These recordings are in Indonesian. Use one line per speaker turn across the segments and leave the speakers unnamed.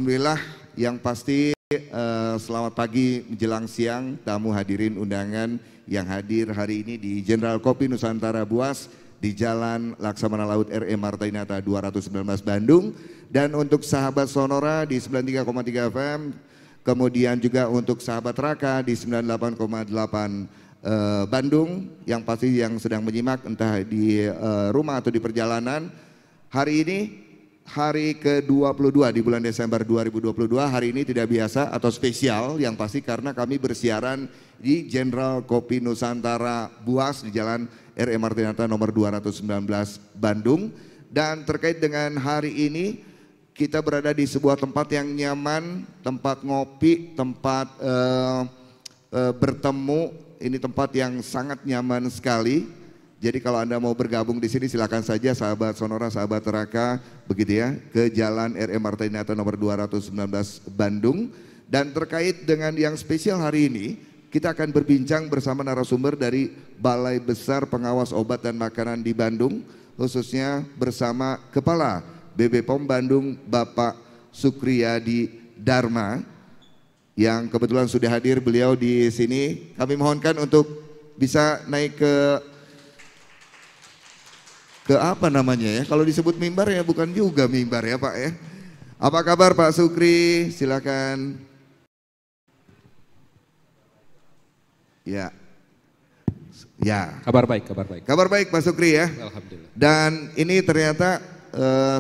Alhamdulillah, yang pasti selamat pagi menjelang siang tamu hadirin undangan yang hadir hari ini di General Kopi Nusantara Buas di Jalan Laksamana Laut RE Marta Dinata 219 Bandung, dan untuk sahabat Sonora di 93,3 FM, kemudian juga untuk sahabat Raka di 98,8 Bandung, yang pasti yang sedang menyimak entah di rumah atau di perjalanan. Hari ini hari ke-22 di bulan Desember 2022, hari ini tidak biasa atau spesial yang pasti karena kami bersiaran di General Kopi Nusantara Buas di Jalan RE Marta Dinata nomor 219 Bandung. Dan terkait dengan hari ini, kita berada di sebuah tempat yang nyaman, tempat ngopi, tempat bertemu. Ini tempat yang sangat nyaman sekali. Jadi kalau Anda mau bergabung di sini silakan saja sahabat Sonora, sahabat Raka, begitu ya, ke Jalan RE Marta Dinata nomor 219 Bandung. Dan terkait dengan yang spesial hari ini, kita akan berbincang bersama narasumber dari Balai Besar Pengawas Obat dan Makanan di Bandung, khususnya bersama Kepala BB POM Bandung, Bapak Sukriyadi Dharma, yang kebetulan sudah hadir beliau di sini. Kami mohonkan untuk bisa naik ke apa namanya ya, kalau disebut mimbar ya bukan juga mimbar ya Pak ya. Apa kabar Pak Sukri, silakan. Ya,
kabar baik, kabar baik.
Kabar baik Pak Sukri ya.
Alhamdulillah.
Dan ini ternyata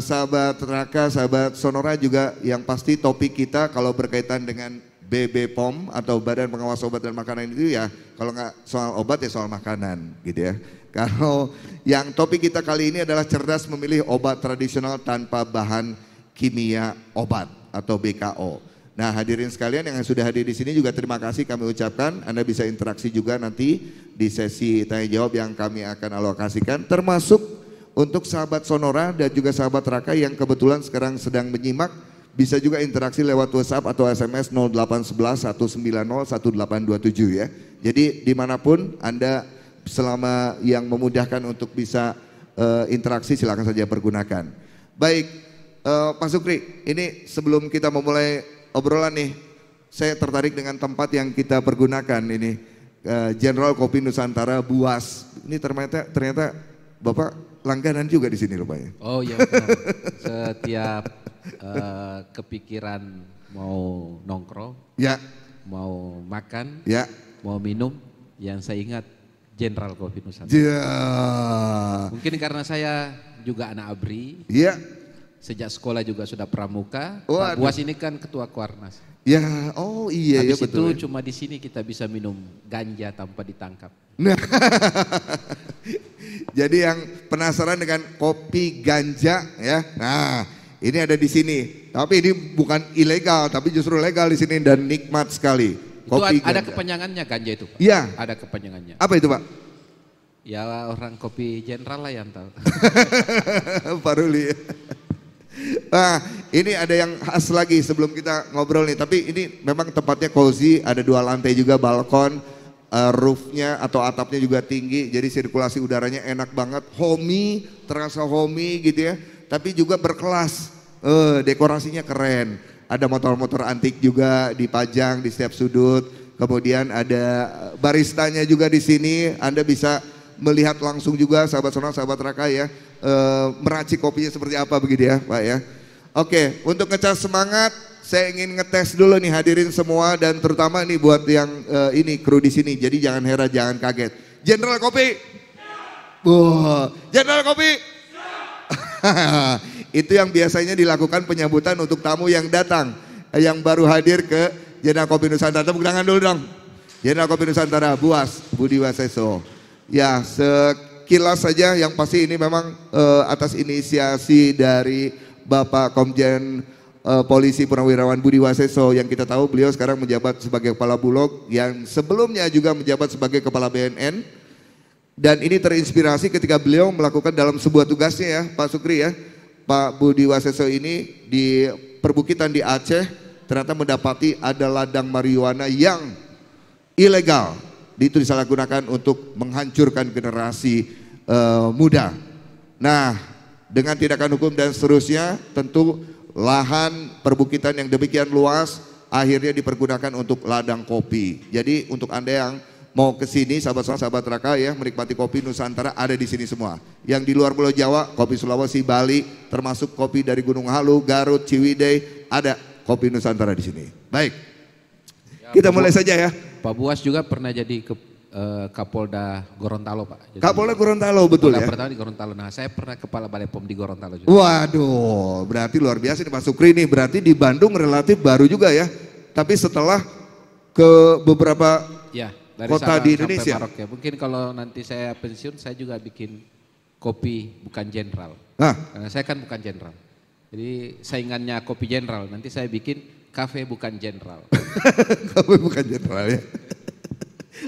sahabat Raka, sahabat Sonora juga yang pasti topik kita kalau berkaitan dengan BB POM atau Badan Pengawas Obat dan Makanan itu ya, kalau nggak soal obat ya soal makanan gitu ya. Kalau yang topik kita kali ini adalah cerdas memilih obat tradisional tanpa bahan kimia obat atau BKO. Nah, hadirin sekalian yang sudah hadir di sini juga terima kasih kami ucapkan. Anda bisa interaksi juga nanti di sesi tanya jawab yang kami akan alokasikan, termasuk untuk sahabat Sonora dan juga sahabat Raka yang kebetulan sekarang sedang menyimak, bisa juga interaksi lewat WhatsApp atau SMS 0811 190 1827 ya. Jadi dimanapun Anda selama yang memudahkan untuk bisa interaksi silakan saja pergunakan. Baik Pak Sukri, ini sebelum kita memulai obrolan nih, saya tertarik dengan tempat yang kita pergunakan ini, General Kopi Nusantara Buas. Ini ternyata Bapak langganan juga di sini rupanya.
Oh iya benar. Setiap kepikiran mau nongkrong,
ya,
mau makan,
ya,
mau minum, yang saya ingat General Kopi Nusantara.
Ya.
Mungkin karena saya juga anak ABRI.
Ya.
Sejak sekolah juga sudah pramuka.
Oh,
Pak Buas ini kan ketua Kuarnas.
Ya, oh iya ya
betul.
betul.
Itu cuma di sini kita bisa minum ganja tanpa ditangkap.
Nah, jadi yang penasaran dengan kopi ganja ya, nah ini ada di sini. Tapi ini bukan ilegal, tapi justru legal di sini dan nikmat sekali.
Itu
Kopi
ada
ganja.
kepanjangannya ganja itu Pak?
Iya.
Ada kepanjangannya.
Apa itu Pak?
Ya orang kopi general lah yang tahu.
Pak Ruli. Nah, ini ada yang khas lagi sebelum kita ngobrol nih. Tapi ini memang tempatnya cozy, ada 2 lantai juga, balkon, roofnya atau atapnya juga tinggi. Jadi sirkulasi udaranya enak banget, homey, terasa homey gitu ya. Tapi juga berkelas, dekorasinya keren. Ada motor-motor antik juga dipajang di setiap sudut. Kemudian ada baristanya juga di sini. Anda bisa melihat langsung juga sahabat Sonora, sahabat Raka ya, meracik kopinya seperti apa begitu ya Pak ya. Oke, untuk ngecas semangat, saya ingin ngetes dulu nih hadirin semua dan terutama nih buat yang ini kru di sini. Jadi jangan heran, jangan kaget. General Kopi. Wah, General Kopi. Itu yang biasanya dilakukan penyambutan untuk tamu yang datang, yang baru hadir ke General Kopi Nusantara. Tepuk tangan dulu dong. General Kopi Nusantara Buas, Budi Waseso. Ya, sekilas saja yang pasti ini memang atas inisiasi dari Bapak Komjen Polisi Purnawirawan Budi Waseso, yang kita tahu beliau sekarang menjabat sebagai Kepala Bulog, yang sebelumnya juga menjabat sebagai Kepala BNN. Dan ini terinspirasi ketika beliau melakukan dalam sebuah tugasnya ya Pak Sukri ya, Pak Budi Waseso ini di perbukitan di Aceh ternyata mendapati ada ladang marijuana yang ilegal. Itu disalahgunakan untuk menghancurkan generasi muda. Nah, dengan tindakan hukum dan seterusnya tentu lahan perbukitan yang demikian luas akhirnya dipergunakan untuk ladang kopi. Jadi untuk Anda yang mau ke sini sahabat Raka ya, menikmati kopi Nusantara ada di sini semua. Yang di luar Pulau Jawa, kopi Sulawesi, Bali, termasuk kopi dari Gunung Halu, Garut, Ciwidey, ada kopi Nusantara di sini. Baik. Ya, kita mulai saja ya.
Pak Buas juga pernah jadi Kapolda Gorontalo, Pak. Jadi,
Kapolda Gorontalo, betul ya?
Pertama di Gorontalo. Nah, saya pernah kepala Balai POM di Gorontalo juga.
Waduh, berarti luar biasa nih Pak Sukri nih. Berarti di Bandung relatif baru juga ya. Tapi setelah ke beberapa
dari
kota
Sabang
di Indonesia.
Sampai Merauke. Mungkin kalau nanti saya pensiun, saya juga bikin kopi bukan jenderal. Karena saya kan bukan jenderal. Jadi saingannya kopi jenderal. Nanti saya bikin kafe bukan jenderal.
Kafe bukan jenderal ya.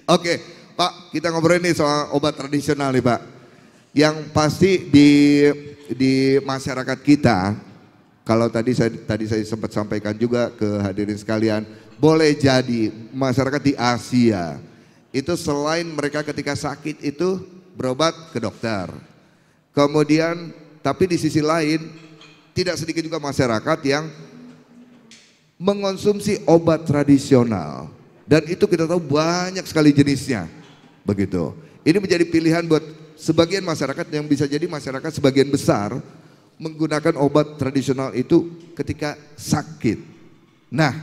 Oke, Pak, kita ngobrol nih soal obat tradisional nih, Pak. Yang pasti di masyarakat kita, kalau tadi saya sempat sampaikan juga ke hadirin sekalian, boleh jadi masyarakat di Asia itu selain mereka ketika sakit itu berobat ke dokter. Kemudian, tapi di sisi lain tidak sedikit juga masyarakat yang mengonsumsi obat tradisional. Dan itu kita tahu banyak sekali jenisnya, begitu. Ini menjadi pilihan buat sebagian masyarakat yang bisa jadi masyarakat sebagian besar menggunakan obat tradisional itu ketika sakit. Nah,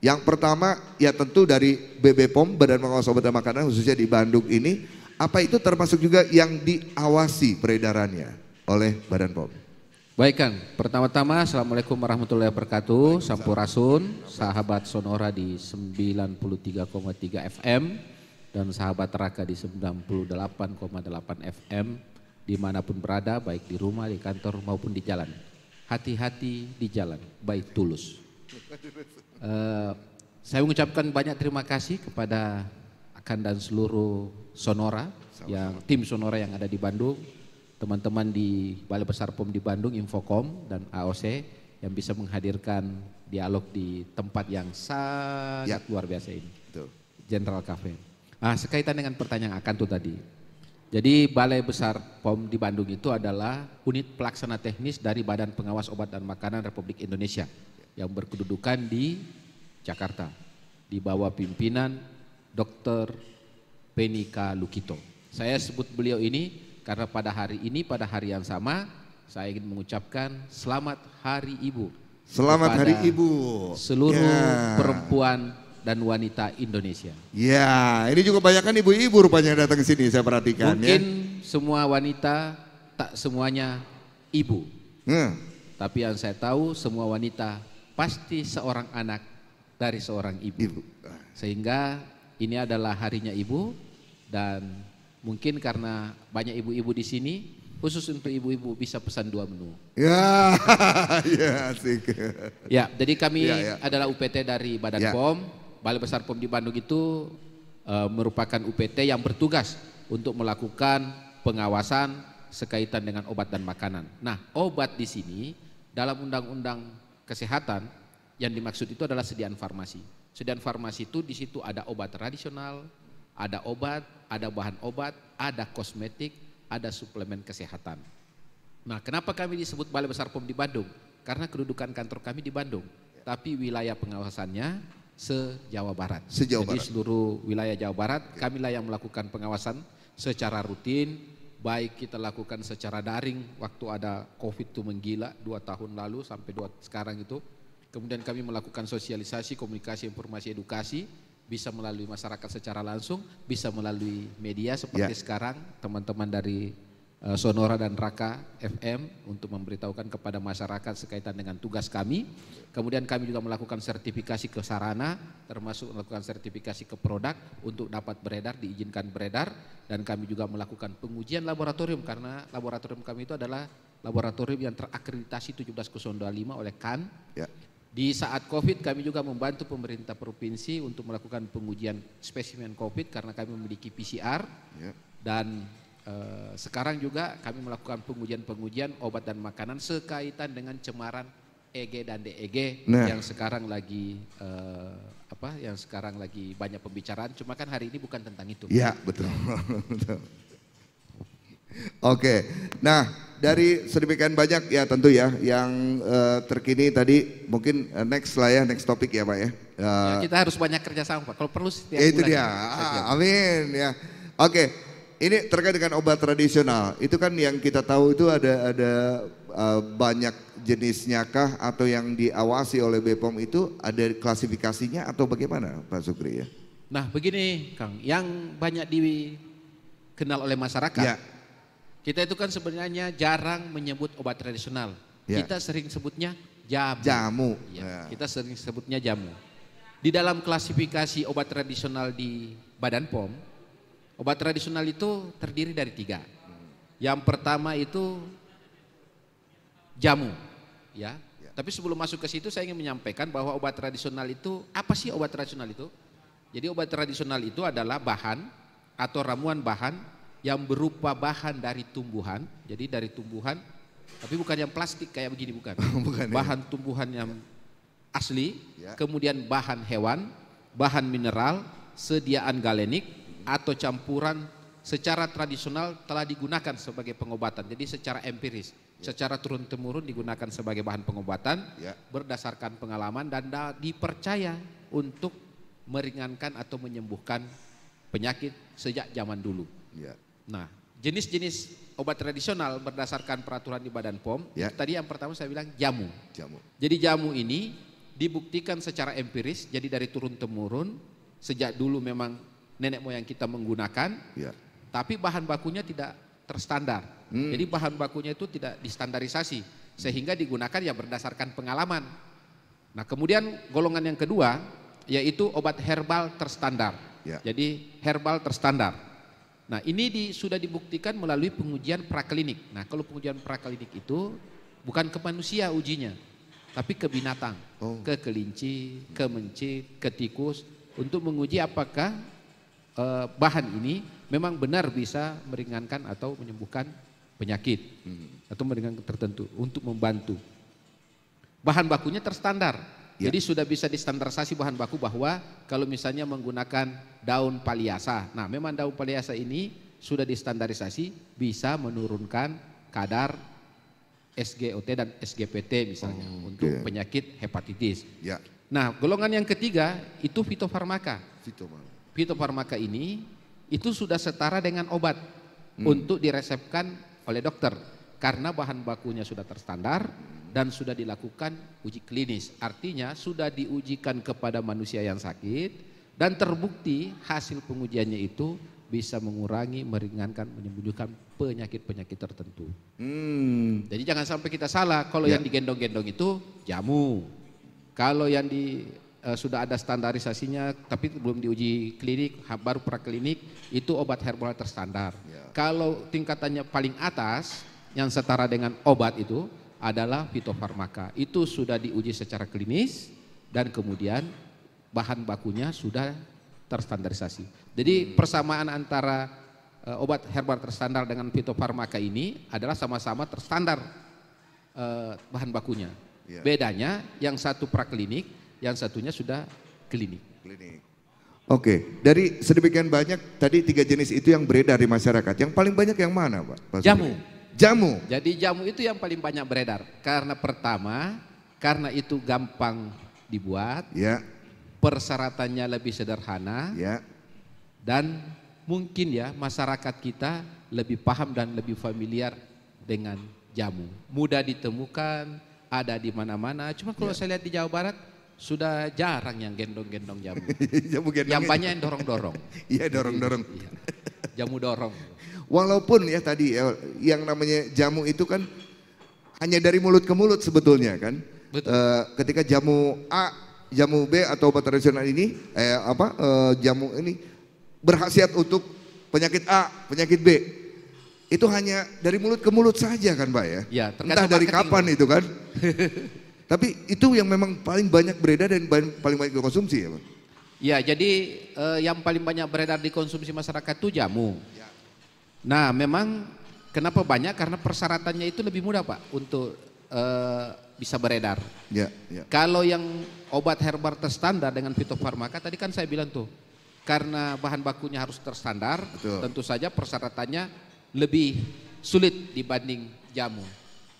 yang pertama ya tentu dari BB POM, Badan Pengawas Obat dan Makanan khususnya di Bandung ini, apa itu termasuk juga yang diawasi peredarannya oleh Badan POM?
Baik Kang, pertama-tama Assalamualaikum warahmatullahi wabarakatuh. Sampurasun, sahabat Sonora di 93,3 FM dan sahabat Raka di 98,8 FM dimanapun berada, baik di rumah, di kantor maupun di jalan. Hati-hati di jalan, baik tulus. Saya mengucapkan banyak terima kasih kepada Akan dan seluruh Sonora, tim Sonora yang ada di Bandung. Teman-teman di Balai Besar POM di Bandung, Infokom dan AOC yang bisa menghadirkan dialog di tempat yang sangat luar biasa ini. General Cafe. Sekaitan dengan pertanyaan Akan tuh tadi. Jadi Balai Besar POM di Bandung itu adalah unit pelaksana teknis dari Badan Pengawas Obat dan Makanan Republik Indonesia yang berkedudukan di Jakarta di bawah pimpinan Dr. Penika Lukito. Saya sebut beliau ini karena pada hari ini, pada hari yang sama, saya ingin mengucapkan Selamat Hari Ibu.
Selamat Hari Ibu.
Seluruh perempuan dan wanita Indonesia.
Ya, ini juga banyak kan ibu-ibu rupanya datang ke sini, saya perhatikan.
Mungkin semua wanita, tak semuanya ibu. Tapi yang saya tahu, semua wanita pasti seorang anak dari seorang ibu. Sehingga ini adalah harinya ibu dan mungkin karena banyak ibu-ibu di sini, khusus untuk ibu-ibu bisa pesan 2 menu. Ya, Ya, jadi kami adalah UPT dari Badan POM. Balai Besar POM di Bandung itu merupakan UPT yang bertugas untuk melakukan pengawasan sekaitan dengan obat dan makanan. Nah, obat di sini dalam Undang-Undang Kesehatan yang dimaksud itu adalah sediaan farmasi. Sediaan farmasi itu di situ ada obat tradisional, ada obat, ada bahan obat, ada kosmetik, ada suplemen kesehatan. Nah, kenapa kami disebut Balai Besar POM di Bandung? Karena kedudukan kantor kami di Bandung, tapi wilayah pengawasannya se-Jawa Barat. Jadi seluruh wilayah Jawa Barat, kamilah yang melakukan pengawasan secara rutin, baik kita lakukan secara daring waktu ada COVID itu menggila 2 tahun lalu sampai sekarang itu. Kemudian kami melakukan sosialisasi, komunikasi, informasi, edukasi, bisa melalui masyarakat secara langsung, bisa melalui media seperti sekarang teman-teman dari Sonora dan Raka FM untuk memberitahukan kepada masyarakat sekaitan dengan tugas kami. Kemudian kami juga melakukan sertifikasi ke sarana, termasuk melakukan sertifikasi ke produk untuk dapat beredar, diizinkan beredar. Dan kami juga melakukan pengujian laboratorium karena laboratorium kami itu adalah laboratorium yang terakreditasi 17.025 oleh CAN. Di saat COVID kami juga membantu pemerintah provinsi untuk melakukan pengujian spesimen COVID karena kami memiliki PCR dan sekarang juga kami melakukan pengujian obat dan makanan sekaitan dengan cemaran EG dan DEG yang sekarang lagi banyak pembicaraan. Cuma kan hari ini bukan tentang itu.
Iya betul. Oke, nah dari sedemikian banyak ya tentu ya yang terkini tadi mungkin next lah ya, next topik ya Pak ya.
Ya, kita harus banyak kerjasama Pak, kalau perlu setiap
ya itu
bulan.
dia, amin ya. Oke, ini terkait dengan obat tradisional, itu kan yang kita tahu itu ada banyak jenisnya kah atau yang diawasi oleh BPOM itu ada klasifikasinya atau bagaimana Pak Sukri ya?
Nah begini Kang, yang banyak dikenal oleh masyarakat,
ya.
Kita itu kan sebenarnya jarang menyebut obat tradisional.
Ya.
Kita sering sebutnya jamu.
Jamu.
Ya, kita sering sebutnya jamu. Di dalam klasifikasi obat tradisional di Badan POM, obat tradisional itu terdiri dari 3. Yang pertama itu jamu, ya. Tapi sebelum masuk ke situ saya ingin menyampaikan bahwa obat tradisional itu, apa sih obat tradisional itu? Jadi obat tradisional itu adalah bahan atau ramuan bahan yang berupa bahan dari tumbuhan, jadi dari tumbuhan, tapi bukan yang plastik kayak begini, bukan.
Bukan,
bahan tumbuhan yang asli,
ya.
Kemudian bahan hewan, bahan mineral, sediaan galenik atau campuran secara tradisional telah digunakan sebagai pengobatan. Jadi secara empiris, secara turun-temurun digunakan sebagai bahan pengobatan, berdasarkan pengalaman dan dipercaya untuk meringankan atau menyembuhkan penyakit sejak zaman dulu.
Ya.
Nah, jenis-jenis obat tradisional berdasarkan peraturan di Badan POM, tadi yang pertama saya bilang jamu. Jadi jamu ini dibuktikan secara empiris, jadi dari turun-temurun, sejak dulu memang nenek moyang kita menggunakan, tapi bahan bakunya tidak terstandar. Jadi bahan bakunya itu tidak distandarisasi, sehingga digunakan ya berdasarkan pengalaman. Nah kemudian golongan yang kedua, yaitu obat herbal terstandar. Jadi herbal terstandar. Nah ini sudah dibuktikan melalui pengujian praklinik. Nah kalau pengujian praklinik itu bukan ke manusia ujinya, tapi ke binatang, ke kelinci, ke mencit, ke tikus, untuk menguji apakah bahan ini memang benar bisa meringankan atau menyembuhkan penyakit atau meringankan tertentu untuk membantu. Bahan bakunya terstandar. Jadi sudah bisa distandarisasi bahan baku bahwa kalau misalnya menggunakan daun paliasa, nah memang daun paliasa ini sudah distandarisasi bisa menurunkan kadar SGOT dan SGPT misalnya untuk penyakit hepatitis. Nah golongan yang ketiga itu fitofarmaka. Fitofarmaka ini itu sudah setara dengan obat untuk diresepkan oleh dokter karena bahan bakunya sudah terstandar dan sudah dilakukan uji klinis, artinya sudah diujikan kepada manusia yang sakit dan terbukti hasil pengujiannya itu bisa mengurangi, meringankan, menyembuhkan penyakit-penyakit tertentu. Jadi jangan sampai kita salah, kalau yang digendong-gendong itu jamu, kalau yang sudah ada standarisasinya tapi belum diuji klinik, baru praklinik, itu obat herbal terstandar. Kalau tingkatannya paling atas yang setara dengan obat itu adalah fitofarmaka, itu sudah diuji secara klinis dan kemudian bahan bakunya sudah terstandarisasi. Jadi persamaan antara obat herbal terstandar dengan fitofarmaka ini adalah sama-sama terstandar bahan bakunya. Bedanya yang satu praklinik, yang satunya sudah klinik.
Oke, dari sedemikian banyak tadi 3 jenis itu yang beredar di masyarakat, yang paling banyak yang mana Pak?
Jamu.
Jamu.
Jadi jamu itu yang paling banyak beredar. Karena pertama, karena itu gampang dibuat. Persyaratannya lebih sederhana. Dan mungkin ya masyarakat kita lebih paham dan lebih familiar dengan jamu. Mudah ditemukan, ada di mana-mana. Cuma kalau saya lihat di Jawa Barat sudah jarang yang gendong-gendong jamu. Yang banyak yang dorong-dorong.
Iya dorong-dorong.
Jamu dorong.
Walaupun ya tadi yang namanya jamu itu kan hanya dari mulut ke mulut sebetulnya kan. Ketika jamu A, jamu B atau obat tradisional ini jamu ini berkhasiat untuk penyakit A, penyakit B. Itu hanya dari mulut ke mulut saja kan Pak ya. Entah dari kapan itu kan. Tapi itu yang memang paling banyak beredar dan paling banyak dikonsumsi ya Pak.
Ya jadi yang paling banyak beredar dikonsumsi masyarakat itu jamu. Nah memang kenapa banyak, karena persyaratannya itu lebih mudah Pak untuk bisa beredar. Kalau yang obat herbal terstandar dengan fitofarmaka tadi kan saya bilang tuh, karena bahan bakunya harus terstandar, tentu saja persyaratannya lebih sulit dibanding jamu.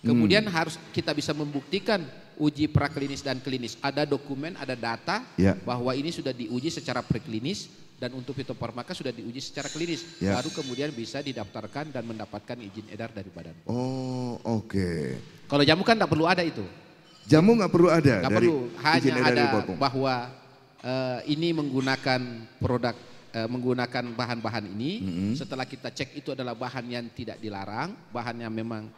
Kemudian harus kita bisa membuktikan uji praklinis dan klinis. Ada dokumen, ada data bahwa ini sudah diuji secara preklinis dan untuk fitofarmaka sudah diuji secara klinis. Baru kemudian bisa didaftarkan dan mendapatkan izin edar dari badan.
Oh, oke.
Kalau jamu kan tidak perlu ada itu.
Jamu nggak perlu ada.
Nggak perlu, hanya ada bahwa ini menggunakan produk, menggunakan bahan-bahan ini. Setelah kita cek itu adalah bahan yang tidak dilarang, bahan yang memang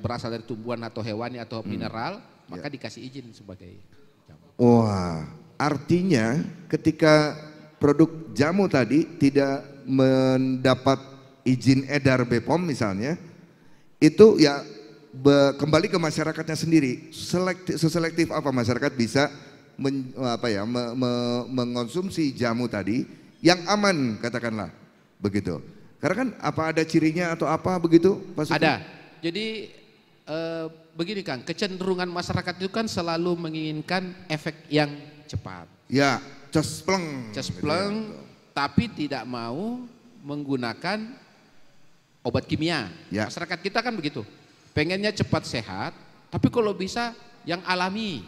berasal dari tumbuhan atau hewani atau mineral, maka dikasih izin sebagai jamu.
Wah, artinya ketika produk jamu tadi tidak mendapat izin edar BPOM misalnya, itu ya kembali ke masyarakatnya sendiri. Seselektif apa masyarakat bisa mengonsumsi jamu tadi yang aman, katakanlah begitu. Karena kan apa ada cirinya atau apa begitu Pak Sugeng?
Ada. Jadi begini Kang, kecenderungan masyarakat itu kan selalu menginginkan efek yang cepat.
Ya, cespleng.
Cespleng, tapi tidak mau menggunakan obat kimia. Masyarakat kita kan begitu. Pengennya cepat sehat, tapi kalau bisa yang alami.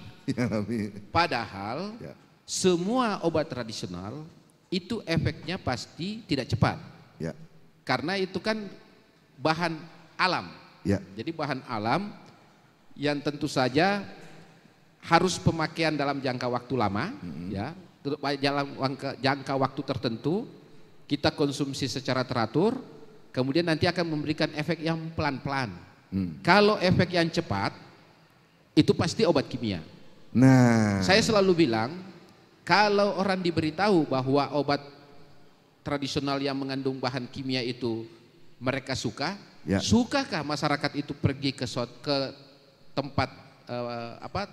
Padahal semua obat tradisional itu efeknya pasti tidak cepat. Karena itu kan bahan alam. Jadi bahan alam yang tentu saja harus pemakaian dalam jangka waktu lama, dalam jangka waktu tertentu, kita konsumsi secara teratur, kemudian nanti akan memberikan efek yang pelan-pelan. Kalau efek yang cepat, itu pasti obat kimia.
Nah,
saya selalu bilang, kalau orang diberitahu bahwa obat tradisional yang mengandung bahan kimia itu mereka suka, sukakah masyarakat itu pergi ke tempat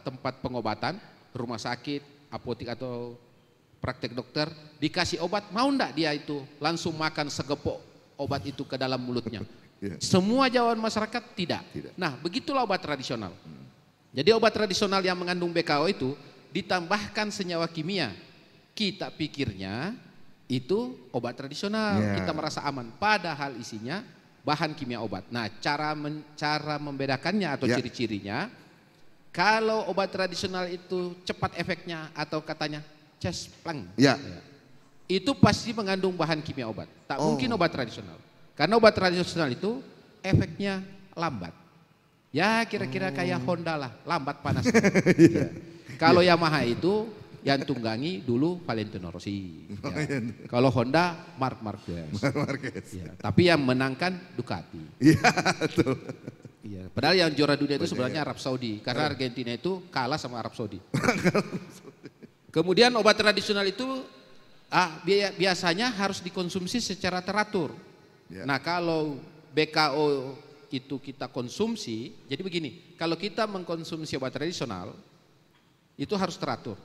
tempat pengobatan, rumah sakit, apotek atau praktek dokter, dikasih obat, mau enggak dia itu langsung makan segepok obat itu ke dalam mulutnya? Semua jawaban masyarakat tidak. Nah, begitulah obat tradisional. Jadi obat tradisional yang mengandung BKO itu ditambahkan senyawa kimia. Kita pikirnya itu obat tradisional, kita merasa aman, padahal isinya bahan kimia obat. Nah, cara membedakannya atau ciri-cirinya, kalau obat tradisional itu cepat efeknya atau katanya cespleng, itu pasti mengandung bahan kimia obat. Tak mungkin obat tradisional, karena obat tradisional itu efeknya lambat. Ya kira-kira kayak Honda lah, lambat panas. Kalau Yamaha itu yang tunggangi dulu Valentino Rossi. Kalau Honda Marc Marquez. Tapi yang menangkan Ducati. Padahal yang juara dunia itu sebenarnya Arab Saudi, karena Argentina itu kalah sama Arab Saudi. Kemudian obat tradisional itu biasanya harus dikonsumsi secara teratur. Nah, kalau BKO itu kita konsumsi, jadi begini, kalau kita mengkonsumsi obat tradisional itu harus teratur.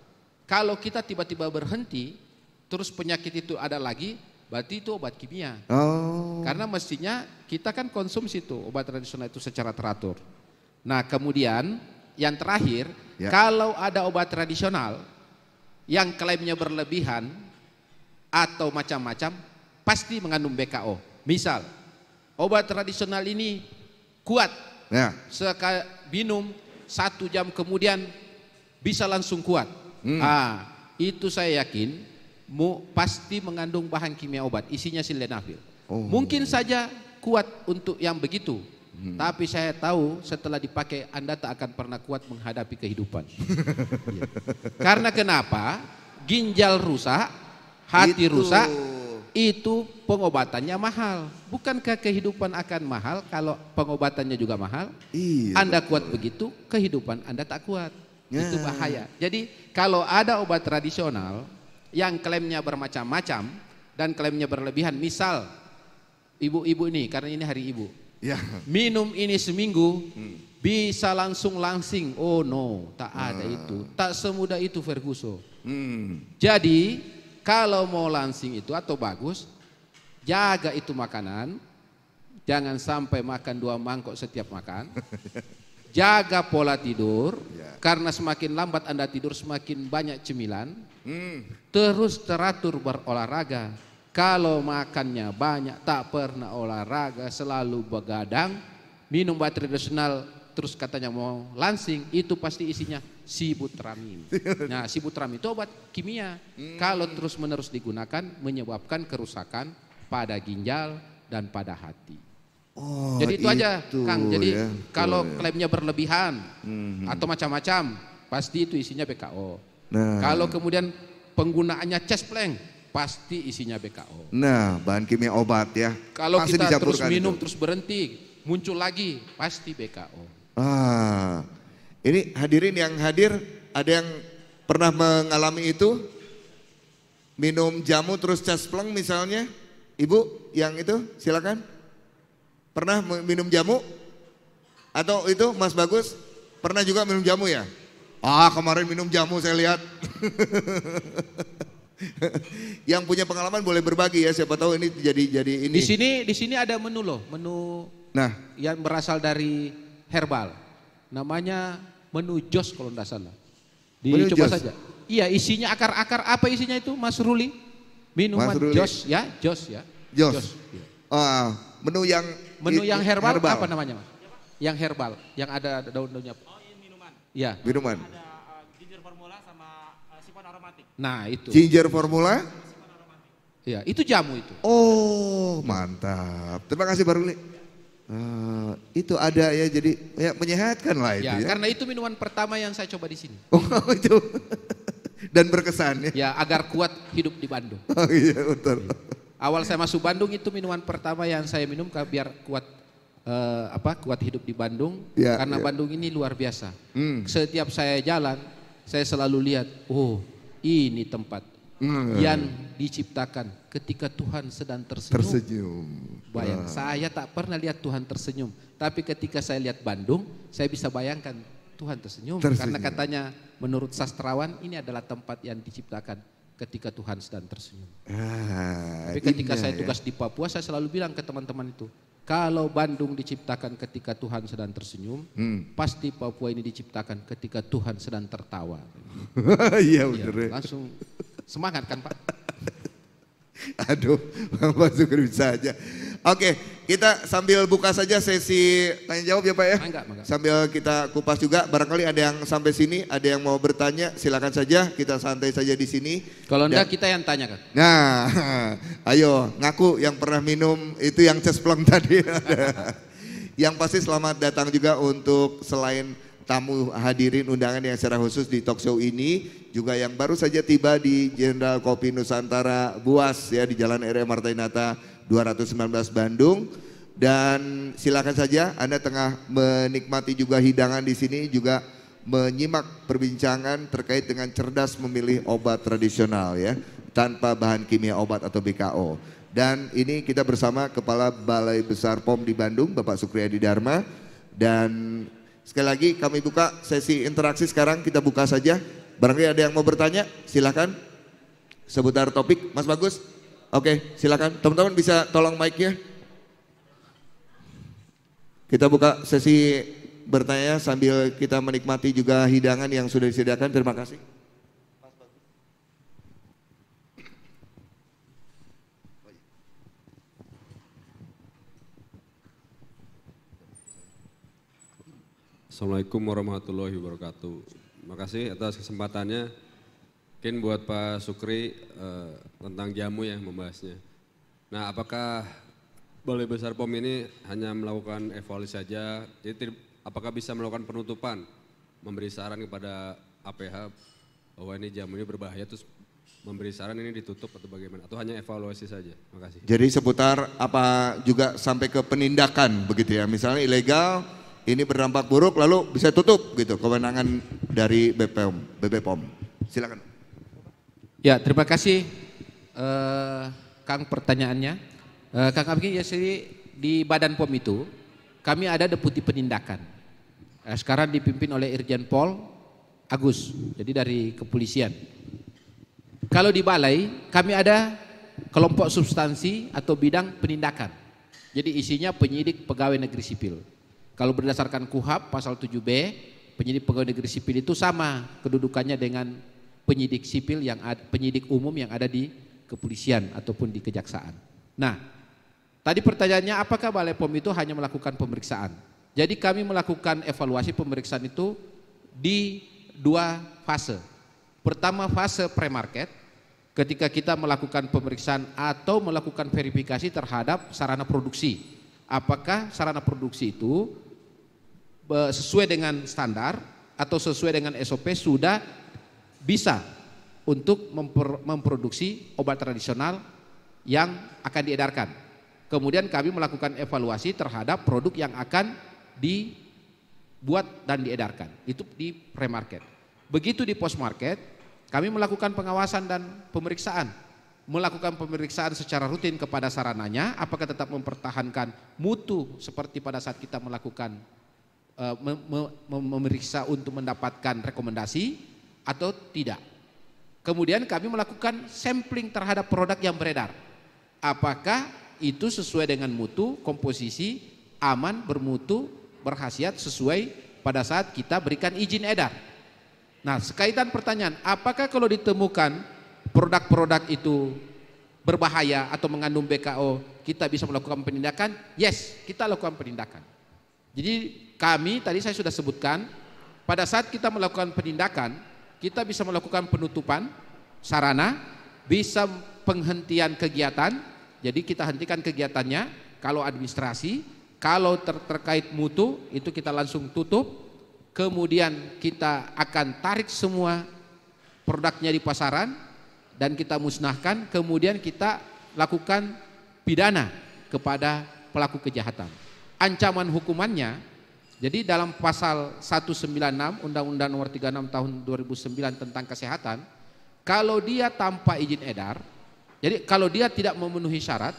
Kalau kita tiba-tiba berhenti, terus penyakit itu ada lagi, berarti itu obat kimia. Karena mestinya kita kan konsumsi itu obat tradisional itu secara teratur. Nah, kemudian yang terakhir, kalau ada obat tradisional yang klaimnya berlebihan atau macam-macam, pasti mengandung BKO. Misal, obat tradisional ini kuat, minum 1 jam kemudian bisa langsung kuat. Itu saya yakin pasti mengandung bahan kimia obat, isinya sildenafil. Mungkin saja kuat untuk yang begitu, tapi saya tahu setelah dipakai Anda tak akan pernah kuat menghadapi kehidupan. Karena kenapa? Ginjal rusak, hati rusak, itu pengobatannya mahal. Bukankah kehidupan akan mahal kalau pengobatannya juga mahal? Anda kuat begitu, kehidupan Anda tak kuat. Itu bahaya. Jadi kalau ada obat tradisional yang klaimnya bermacam-macam dan klaimnya berlebihan, misal ibu-ibu ini, karena ini hari ibu, minum ini seminggu bisa langsing. Oh no, tak ada itu, tak semudah itu Ferguson. Jadi kalau mau langsing itu atau bagus, jaga itu makanan, jangan sampai makan 2 mangkok setiap makan. Jaga pola tidur, karena semakin lambat Anda tidur semakin banyak cemilan. Terus teratur berolahraga. Kalau makannya banyak tak pernah olahraga, selalu begadang, minum obat tradisional terus katanya mau lansing, itu pasti isinya sibutramine. Nah, sibutramine itu obat kimia. Kalau terus-menerus digunakan menyebabkan kerusakan pada ginjal dan pada hati.
Oh,
jadi itu aja, Kang. Jadi
ya,
kalau klaimnya berlebihan atau macam-macam, pasti itu isinya BKO.
Nah.
Kalau kemudian penggunaannya chestpleng, pasti isinya BKO.
Nah, bahan kimia obat ya.
Kalau
pasti
kita terus minum
itu.
terus berhenti, muncul lagi, pasti BKO.
Ini hadirin yang hadir, ada yang pernah mengalami itu? Minum jamu terus chestpleng misalnya? Ibu yang itu silakan. Pernah minum jamu? Atau itu Mas Bagus pernah juga minum jamu ya? Kemarin minum jamu saya lihat. Yang punya pengalaman boleh berbagi ya, siapa tahu ini jadi ini.
Di sini ada menu loh, menu yang berasal dari herbal. Namanya menu jos kalau tidak salah. Dicoba saja. Iya, isinya akar-akar, apa isinya itu Mas Ruli? Minuman jos ya, jos ya.
Jos. Menu yang
herbal apa namanya, Mas? Yang herbal, yang ada daun-daunnya.
Oh, ini minuman.
Iya.
Minuman.
Ada ginger formula sama sifon aromatik.
Nah, itu.
Ginger formula?
Iya, itu jamu itu.
Oh, mantap. Terima kasih Pak Ruli. Itu ada ya, jadi ya menyehatkan lah itu ya.
Karena itu minuman pertama yang saya coba di sini.
Oh, itu. Dan berkesan ya.
Ya, agar kuat hidup di Bandung.
Oh iya, betul.
Awal saya masuk Bandung itu minuman pertama yang saya minum biar kuat kuat hidup di Bandung.
Ya,
karena Bandung ini luar biasa. Setiap saya jalan, saya selalu lihat, ini tempat yang diciptakan ketika Tuhan sedang tersenyum. Bayang, saya tak pernah lihat Tuhan tersenyum. Tapi ketika saya lihat Bandung, saya bisa bayangkan Tuhan tersenyum. Karena katanya menurut sastrawan ini adalah tempat yang diciptakan ketika Tuhan sedang tersenyum. Tapi ketika saya tugas di Papua, saya selalu bilang ke teman-teman itu, kalau Bandung diciptakan ketika Tuhan sedang tersenyum, pasti Papua ini diciptakan ketika Tuhan sedang tertawa.
Iya benar.
Langsung semangat kan Pak?
Aduh, Pak Sukri bisa aja. Oke, kita sambil buka saja sesi tanya jawab ya Pak ya.
Enggak.
Sambil kita kupas juga, barangkali ada yang sampai sini, ada yang mau bertanya, silakan saja, kita santai saja di sini.
Kalau enggak kita yang tanya kan.
Nah, ayo ngaku yang pernah minum itu yang chestpleng tadi. Yang pasti selamat datang juga untuk selain tamu hadirin undangan yang secara khusus di talk show ini, juga yang baru saja tiba di Jenderal Kopi Nusantara Buas ya di Jalan R.M. Martainata 219 Bandung. Dan silakan saja Anda tengah menikmati juga hidangan di sini, juga menyimak perbincangan terkait dengan cerdas memilih obat tradisional ya, tanpa bahan kimia obat atau BKO. Dan ini kita bersama Kepala Balai Besar POM di Bandung, Bapak Sukriyadi Dharma. Dan sekali lagi kami buka sesi interaksi sekarang, kita buka saja. Barangkali ada yang mau bertanya, silakan seputar topik. Mas Bagus, oke silakan. Teman-teman bisa tolong mic-nya. Kita buka sesi bertanya sambil kita menikmati juga hidangan yang sudah disediakan. Terima kasih.
Assalamualaikum warahmatullahi wabarakatuh. Terima kasih atas kesempatannya. Mungkin buat Pak Sukri tentang jamu yang membahasnya. Nah, apakah Balai Besar POM ini hanya melakukan evaluasi saja? Jadi apakah bisa melakukan penutupan, memberi saran kepada APH bahwa ini jamu ini berbahaya, terus memberi saran ini ditutup atau bagaimana? Atau hanya evaluasi saja? Terima kasih.
Jadi seputar apa juga sampai ke penindakan begitu ya? Misalnya ilegal, ini berdampak buruk lalu bisa tutup gitu, kewenangan dari BPOM. Silakan.
Ya, terima kasih Kang pertanyaannya. Kang Abgi, jadi di Badan POM itu kami ada deputi penindakan. Sekarang dipimpin oleh Irjen Pol Agus, jadi dari kepolisian. Kalau di balai kami ada kelompok substansi atau bidang penindakan. Jadi isinya penyidik pegawai negeri sipil. Kalau berdasarkan KUHP pasal 7B, penyidik pegawai negeri sipil itu sama kedudukannya dengan penyidik sipil penyidik umum yang ada di kepolisian ataupun di kejaksaan. Nah, tadi pertanyaannya apakah Balai POM itu hanya melakukan pemeriksaan? Jadi kami melakukan evaluasi pemeriksaan itu di 2 fase. Pertama fase pre-market, ketika kita melakukan pemeriksaan atau melakukan verifikasi terhadap sarana produksi. Apakah sarana produksi itu sesuai dengan standar atau sesuai dengan SOP sudah bisa untuk memproduksi obat tradisional yang akan diedarkan. Kemudian kami melakukan evaluasi terhadap produk yang akan dibuat dan diedarkan. Itu di pre-market. Begitu di post-market, kami melakukan pengawasan dan pemeriksaan. Melakukan pemeriksaan secara rutin kepada sarananya, apakah tetap mempertahankan mutu seperti pada saat kita melakukan memeriksa untuk mendapatkan rekomendasi atau tidak. Kemudian kami melakukan sampling terhadap produk yang beredar. Apakah itu sesuai dengan mutu, komposisi, aman, bermutu, berkhasiat sesuai pada saat kita berikan izin edar. Nah, sekaitan pertanyaan, apakah kalau ditemukan produk-produk itu berbahaya atau mengandung BKO, kita bisa melakukan penindakan? Yes, kita lakukan penindakan. Jadi kami, tadi saya sudah sebutkan, pada saat kita melakukan penindakan, kita bisa melakukan penutupan sarana, bisa penghentian kegiatan, jadi kita hentikan kegiatannya, kalau administrasi, kalau terkait mutu, itu kita langsung tutup, kemudian kita akan tarik semua produknya di pasaran, dan kita musnahkan, kemudian kita lakukan pidana kepada pelaku kejahatan. Ancaman hukumannya, jadi dalam pasal 196 Undang-Undang Nomor 36 Tahun 2009 tentang kesehatan, kalau dia tanpa izin edar, jadi kalau dia tidak memenuhi syarat,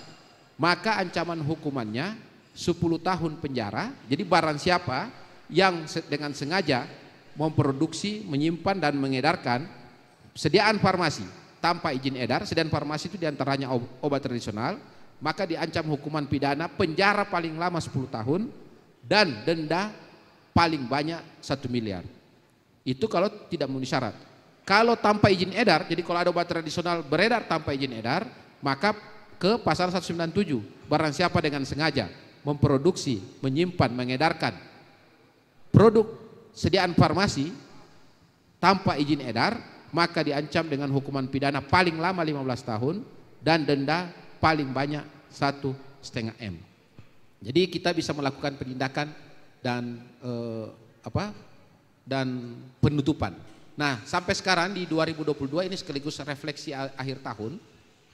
maka ancaman hukumannya 10 tahun penjara. Jadi barang siapa yang dengan sengaja memproduksi, menyimpan dan mengedarkan sediaan farmasi tanpa izin edar, sediaan farmasi itu diantaranya obat tradisional, maka diancam hukuman pidana penjara paling lama 10 tahun dan denda paling banyak 1 miliar. Itu kalau tidak memenuhi syarat. Kalau tanpa izin edar, jadi kalau ada obat tradisional beredar tanpa izin edar, maka ke pasal 197, barang siapa dengan sengaja memproduksi, menyimpan, mengedarkan produk sediaan farmasi tanpa izin edar, maka diancam dengan hukuman pidana paling lama 15 tahun dan denda paling banyak 1,5 M. Jadi kita bisa melakukan penindakan dan dan penutupan. Nah, sampai sekarang di 2022 ini sekaligus refleksi akhir tahun.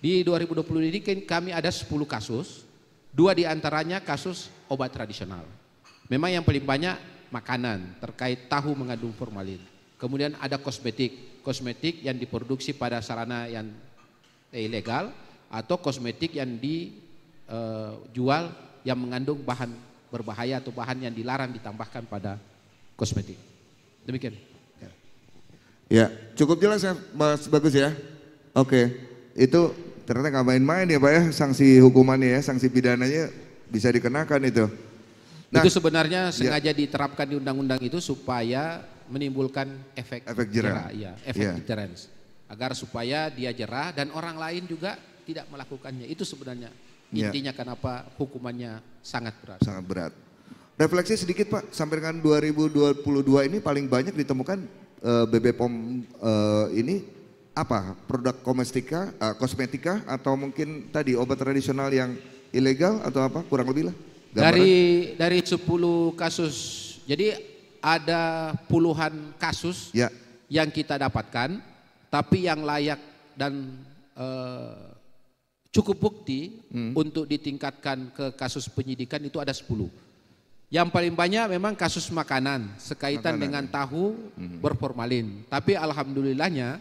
Di 2020 ini kami ada 10 kasus, 2 diantaranya kasus obat tradisional. Memang yang paling banyak makanan terkait tahu mengandung formalin. Kemudian ada kosmetik yang diproduksi pada sarana yang ilegal, atau kosmetik yang dijual yang mengandung bahan berbahaya atau bahan yang dilarang ditambahkan pada kosmetik. Demikian.
Ya, cukup jelas ya Mas Bagus ya. Oke, itu ternyata nggak main-main ya Pak ya, sanksi hukumannya ya, sanksi pidananya bisa dikenakan itu. Nah,
itu sebenarnya sengaja diterapkan di undang-undang itu supaya menimbulkan efek jerah, ya, efek deterrence, agar supaya dia jerah dan orang lain juga tidak melakukannya. Itu sebenarnya intinya kenapa hukumannya sangat berat.
Sangat berat. Refleksi sedikit Pak, sampai dengan 2022 ini paling banyak ditemukan BB POM ini apa? Produk kosmetika atau mungkin tadi obat tradisional yang ilegal atau apa? Kurang lebih lah.
Dari 10 kasus, jadi ada puluhan kasus yang kita dapatkan, tapi yang layak dan cukup bukti untuk ditingkatkan ke kasus penyidikan itu ada 10. Yang paling banyak memang kasus makanan sekaitan dengan tahu berformalin. Tapi alhamdulillahnya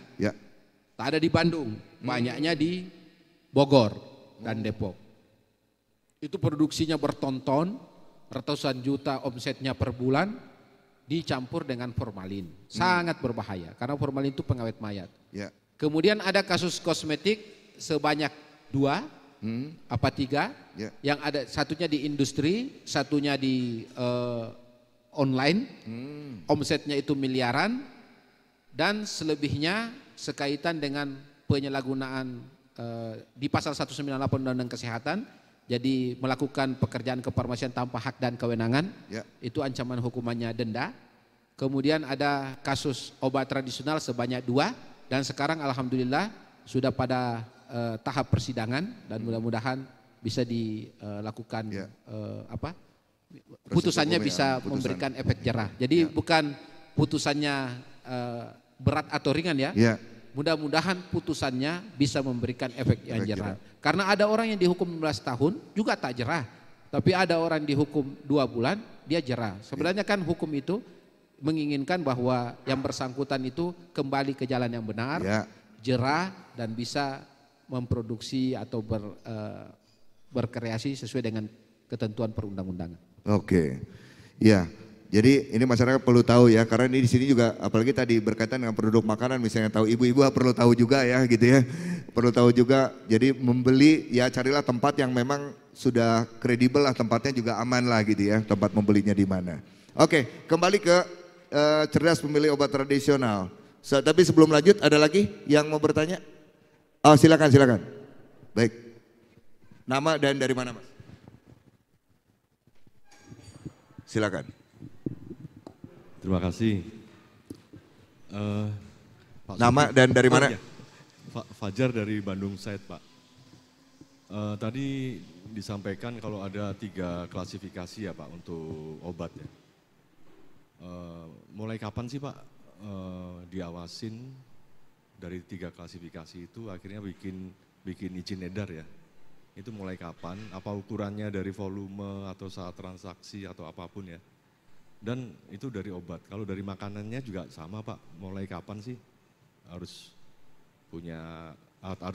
tak ada di Bandung, banyaknya di Bogor dan Depok. Itu produksinya bertonton, ratusan juta omsetnya per bulan, dicampur dengan formalin. Sangat berbahaya karena formalin itu pengawet mayat. Kemudian ada kasus kosmetik sebanyak 2 apa 3, yang ada satunya di industri, satunya di online, omsetnya itu miliaran, dan selebihnya sekaitan dengan penyalahgunaan di pasal 198 Undang-Undang Kesehatan. Jadi melakukan pekerjaan kefarmasian tanpa hak dan kewenangan,
Ya.
itu ancaman hukumannya denda. Kemudian ada kasus obat tradisional sebanyak 2 dan sekarang alhamdulillah sudah pada tahap persidangan dan mudah-mudahan bisa dilakukan
Ya.
putusannya
hukum
bisa
putusan.
memberikan efek jerah. Jadi bukan putusannya berat atau ringan ya.
Ya.
Mudah-mudahan putusannya bisa memberikan efek yang
Efek
jerah. Karena ada orang yang dihukum 16 tahun juga tak jerah. Tapi ada orang dihukum 2 bulan dia jerah. Sebenarnya kan hukum itu menginginkan bahwa yang bersangkutan itu kembali ke jalan yang benar,
Ya.
jerah dan bisa memproduksi atau berkreasi sesuai dengan ketentuan perundang-undangan.
Oke. Ya. Jadi ini masyarakat perlu tahu ya, karena ini di sini juga apalagi tadi berkaitan dengan produk makanan, misalnya tahu ibu-ibu perlu tahu juga ya gitu ya. Perlu tahu juga, jadi membeli ya carilah tempat yang memang sudah kredibel lah, tempatnya juga aman lah gitu ya, tempat membelinya di mana. Oke, kembali ke cerdas memilih obat tradisional. Tapi sebelum lanjut ada lagi yang mau bertanya? Oh silakan. Baik. Nama dan dari mana Mas? Silakan.
Terima kasih.
Nama dan dari mana?
Iya. Fajar dari Bandung Side, Pak. Tadi disampaikan kalau ada 3 klasifikasi ya Pak untuk obat ya. Mulai kapan sih Pak diawasin dari 3 klasifikasi itu akhirnya bikin izin edar ya? Itu mulai kapan? Apa ukurannya dari volume atau saat transaksi atau apapun ya? Dan itu dari obat. Kalau dari makanannya juga sama Pak. Mulai kapan sih harus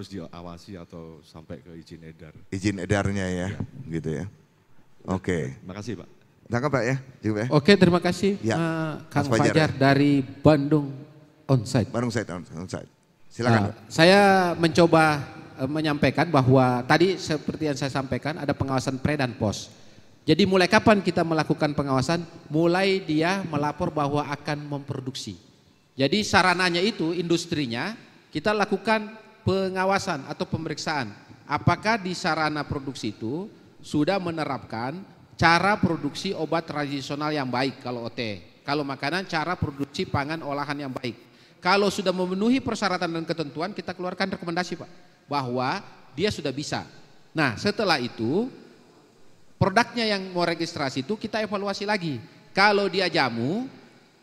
diawasi atau sampai ke izin edar?
Izin edarnya ya, gitu ya. Oke.
Terima kasih Pak.
Tangkap Pak ya, cukup ya.
Oke, terima kasih
Ya,
Kang
Mas Fajar,
Fajar dari Bandung Onsite.
Bandung Side. Silakan.
Saya mencoba menyampaikan bahwa tadi seperti yang saya sampaikan ada pengawasan pre dan pos. Jadi mulai kapan kita melakukan pengawasan? Mulai dia melapor bahwa akan memproduksi. Jadi sarananya itu industrinya kita lakukan pengawasan atau pemeriksaan. Apakah di sarana produksi itu sudah menerapkan cara produksi obat tradisional yang baik kalau OT. Kalau makanan cara produksi pangan olahan yang baik. Kalau sudah memenuhi persyaratan dan ketentuan kita keluarkan rekomendasi Pak. Bahwa dia sudah bisa. Nah setelah itu produknya yang mau registrasi itu kita evaluasi lagi. Kalau dia jamu,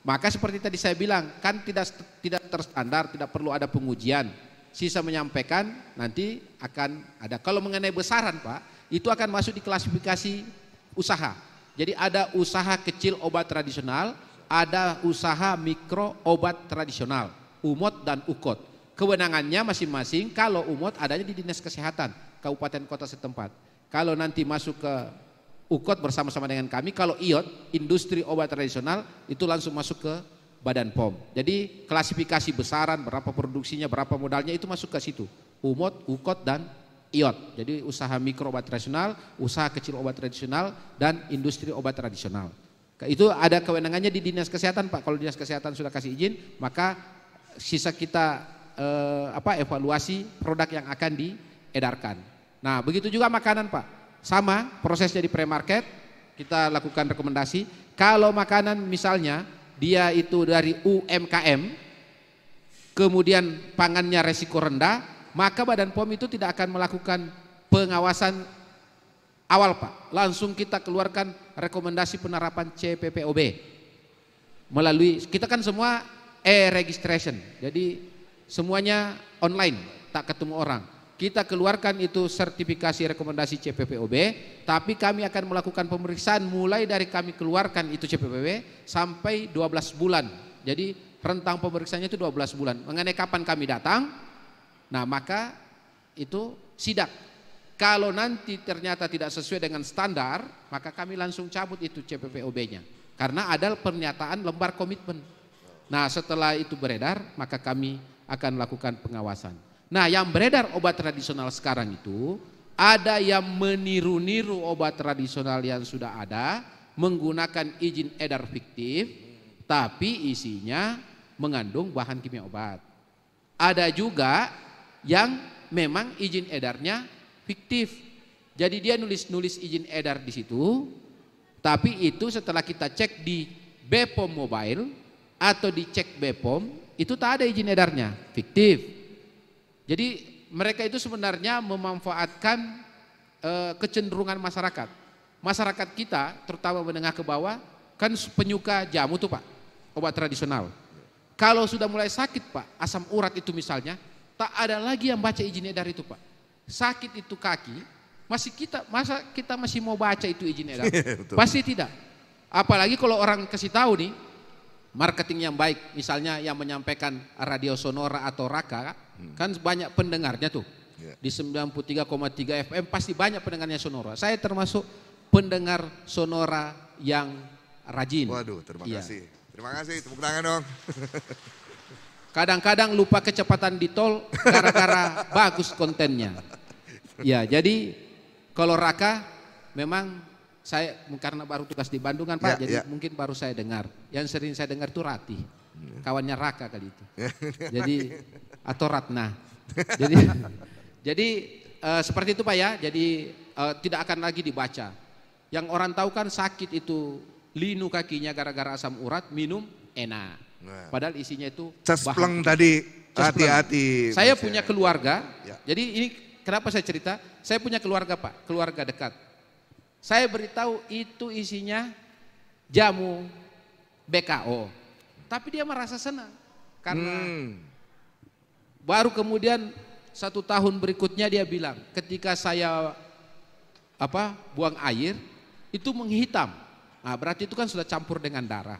maka seperti tadi saya bilang kan tidak terstandar, tidak perlu ada pengujian. Sisa menyampaikan nanti akan ada. Kalau mengenai besaran Pak, itu akan masuk di klasifikasi usaha. Jadi ada usaha kecil obat tradisional, ada usaha mikro obat tradisional, UMOT dan UKOT. Kewenangannya masing-masing. Kalau UMOT adanya di Dinas Kesehatan Kabupaten Kota setempat. Kalau nanti masuk ke UKOT bersama-sama dengan kami, kalau IOT, industri obat tradisional, itu langsung masuk ke Badan POM. Jadi klasifikasi besaran, berapa produksinya, berapa modalnya itu masuk ke situ. UMOT, UKOT dan IOT. Jadi usaha mikro obat tradisional, usaha kecil obat tradisional, dan industri obat tradisional. Itu ada kewenangannya di Dinas Kesehatan Pak. Kalau Dinas Kesehatan sudah kasih izin, maka sisa kita evaluasi produk yang akan diedarkan. Nah begitu juga makanan Pak, sama prosesnya di pre-market, kita lakukan rekomendasi. Kalau makanan misalnya dia itu dari UMKM, kemudian pangannya resiko rendah, maka Badan POM itu tidak akan melakukan pengawasan awal Pak. Langsung kita keluarkan rekomendasi penerapan CPPOB. Melalui, kita kan semua e-registration, jadi semuanya online, tak ketemu orang. Kita keluarkan itu sertifikasi rekomendasi CPPOB, tapi kami akan melakukan pemeriksaan mulai dari kami keluarkan itu CPPOB sampai 12 bulan. Jadi rentang pemeriksaannya itu 12 bulan. Mengenai kapan kami datang, nah maka itu sidak. Kalau nanti ternyata tidak sesuai dengan standar, maka kami langsung cabut itu CPPOB-nya. Karena ada pernyataan lembar komitmen. Nah setelah itu beredar, maka kami akan lakukan pengawasan. Nah yang beredar obat tradisional sekarang itu, ada yang meniru-niru obat tradisional yang sudah ada, menggunakan izin edar fiktif, tapi isinya mengandung bahan kimia obat. Ada juga yang memang izin edarnya fiktif, Jadi dia nulis izin edar di situ, tapi itu setelah kita cek di BPOM Mobile atau dicek BPOM, itu tak ada izin edarnya, fiktif. Jadi mereka itu sebenarnya memanfaatkan kecenderungan masyarakat. Masyarakat kita, terutama menengah ke bawah, kan penyuka jamu tuh Pak, obat tradisional. Kalau sudah mulai sakit Pak, asam urat itu misalnya, tak ada lagi yang baca izin edar itu Pak. Sakit itu kaki, masa kita masih mau baca itu izin edar? Pasti tidak. Apalagi kalau orang kasih tahu nih, marketing yang baik, misalnya yang menyampaikan radio Sonora atau Raka, kan banyak pendengarnya tuh. Di 93,3 FM pasti banyak pendengarnya Sonora. Saya termasuk pendengar Sonora yang rajin.
Waduh, terima kasih. Terima kasih, tepuk tangan dong.
Kadang-kadang lupa kecepatan di tol gara-gara bagus kontennya. Ya, jadi kalau Raka memang saya karena baru tugas di Bandung kan Pak, jadi mungkin baru saya dengar. Yang sering saya dengar itu Ratih, kawannya Raka kali itu. Jadi atau Ratna. Jadi seperti itu Pak ya. Jadi tidak akan lagi dibaca. Yang orang tahu kan sakit itu linu kakinya gara-gara asam urat, minum enak. Padahal isinya itu
Cespleng tadi, hati-hati.
Saya punya keluarga. Jadi ini kenapa saya cerita? Saya punya keluarga Pak, keluarga dekat. Saya beritahu itu isinya jamu BKO. Tapi dia merasa senang. Karena baru kemudian 1 tahun berikutnya dia bilang, ketika saya buang air, itu menghitam. Nah berarti itu kan sudah campur dengan darah.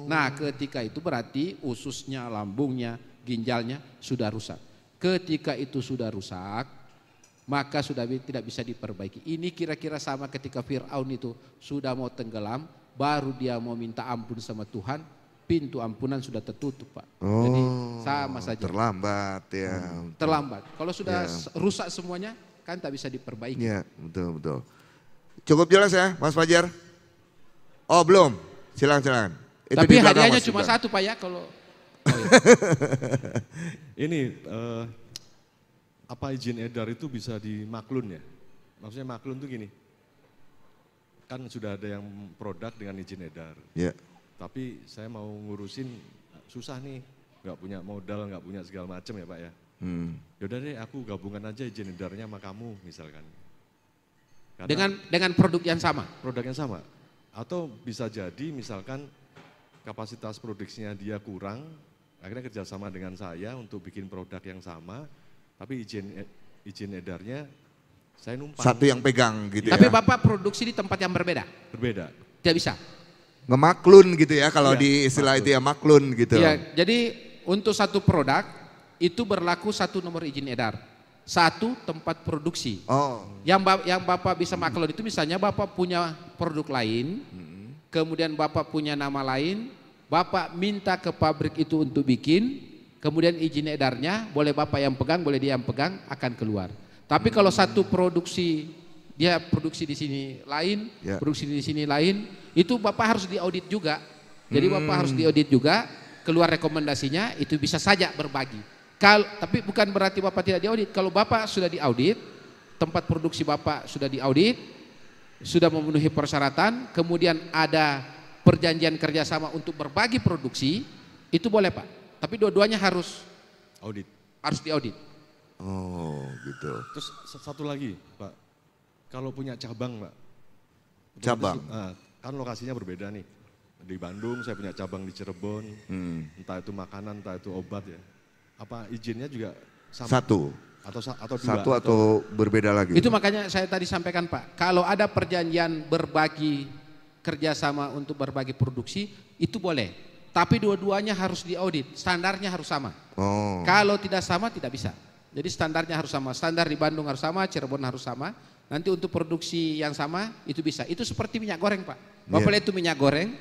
Nah ketika itu berarti ususnya, lambungnya, ginjalnya sudah rusak. Ketika itu sudah rusak, maka sudah tidak bisa diperbaiki. Ini kira-kira sama ketika Fir'aun itu sudah mau tenggelam, baru dia mau minta ampun sama Tuhan, pintu ampunan sudah tertutup Pak. Jadi sama saja.
Terlambat ya.
Terlambat. Kalau sudah rusak semuanya, kan tak bisa diperbaiki.
Iya, betul. Cukup jelas ya Mas Fajar? Oh belum, silakan.
Tapi hadiahnya cuma satu Pak ya kalau.
Ini apa izin edar itu bisa dimaklun ya? Maksudnya maklun tuh gini, kan sudah ada yang produk dengan izin edar.
Iya.
Tapi saya mau ngurusin susah nih, nggak punya modal, nggak punya segala macam ya Pak ya. Yaudah deh aku gabungan aja izin edarnya sama kamu misalkan.
Dengan produk yang sama?
Produk yang sama. Atau bisa jadi misalkan kapasitas produksinya dia kurang, akhirnya kerjasama dengan saya untuk bikin produk yang sama, tapi izin edarnya saya numpang.
Satu yang pegang gitu
Tapi
ya.
Bapak produksi di tempat yang berbeda?
Berbeda.
Tidak bisa?
Ngemaklun gitu ya kalau di istilah itu ya maklun gitu.
Iya, jadi untuk satu produk itu berlaku satu nomor izin edar. Satu tempat produksi. Yang Bapak bisa maklun itu misalnya Bapak punya produk lain, kemudian Bapak punya nama lain, Bapak minta ke pabrik itu untuk bikin, kemudian izin edarnya boleh Bapak yang pegang, boleh dia yang pegang, akan keluar. Tapi kalau satu produksi, dia produksi di sini lain, produksi di sini lain, itu Bapak harus diaudit juga. Jadi Bapak harus diaudit juga, keluar rekomendasinya, itu bisa saja berbagi. Tapi bukan berarti Bapak tidak diaudit. Kalau Bapak sudah diaudit, tempat produksi Bapak sudah diaudit, sudah memenuhi persyaratan, kemudian ada perjanjian kerjasama untuk berbagi produksi, itu boleh Pak. Tapi dua-duanya harus diaudit.
Oh gitu.
Terus satu lagi Pak, kalau punya cabang Pak.
Cabang?
Kan lokasinya berbeda nih. Di Bandung saya punya cabang di Cirebon, entah itu makanan, entah itu obat ya. Apa izinnya juga sama?
Satu.
Atau dua?
Satu atau berbeda lagi?
Itu makanya saya tadi sampaikan Pak, kalau ada perjanjian berbagi kerjasama untuk berbagi produksi, itu boleh. Tapi dua-duanya harus diaudit, standarnya harus sama. Kalau tidak sama tidak bisa. Jadi standarnya harus sama, standar di Bandung harus sama, Cirebon harus sama. Nanti untuk produksi yang sama itu bisa. Itu seperti minyak goreng Pak. Bapak lihat itu minyak goreng.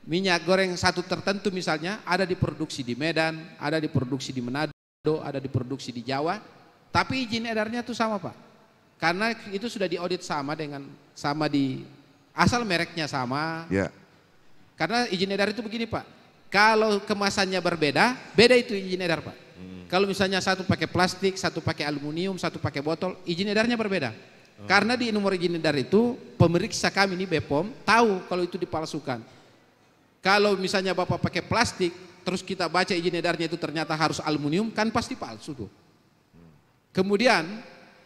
Minyak goreng satu tertentu misalnya ada diproduksi di Medan, ada diproduksi di Manado, ada diproduksi di Jawa, tapi izin edarnya itu sama Pak. Karena itu sudah diaudit sama di asal mereknya sama. Karena izin edar itu begini Pak, kalau kemasannya berbeda, beda itu izin edar Pak. Kalau misalnya satu pakai plastik, satu pakai aluminium, satu pakai botol, izin edarnya berbeda. Karena di nomor izin edar itu pemeriksa kami nih BPOM tahu kalau itu dipalsukan. Kalau misalnya Bapak pakai plastik, terus kita baca izin edarnya itu ternyata harus aluminium, kan pasti palsu tuh. Kemudian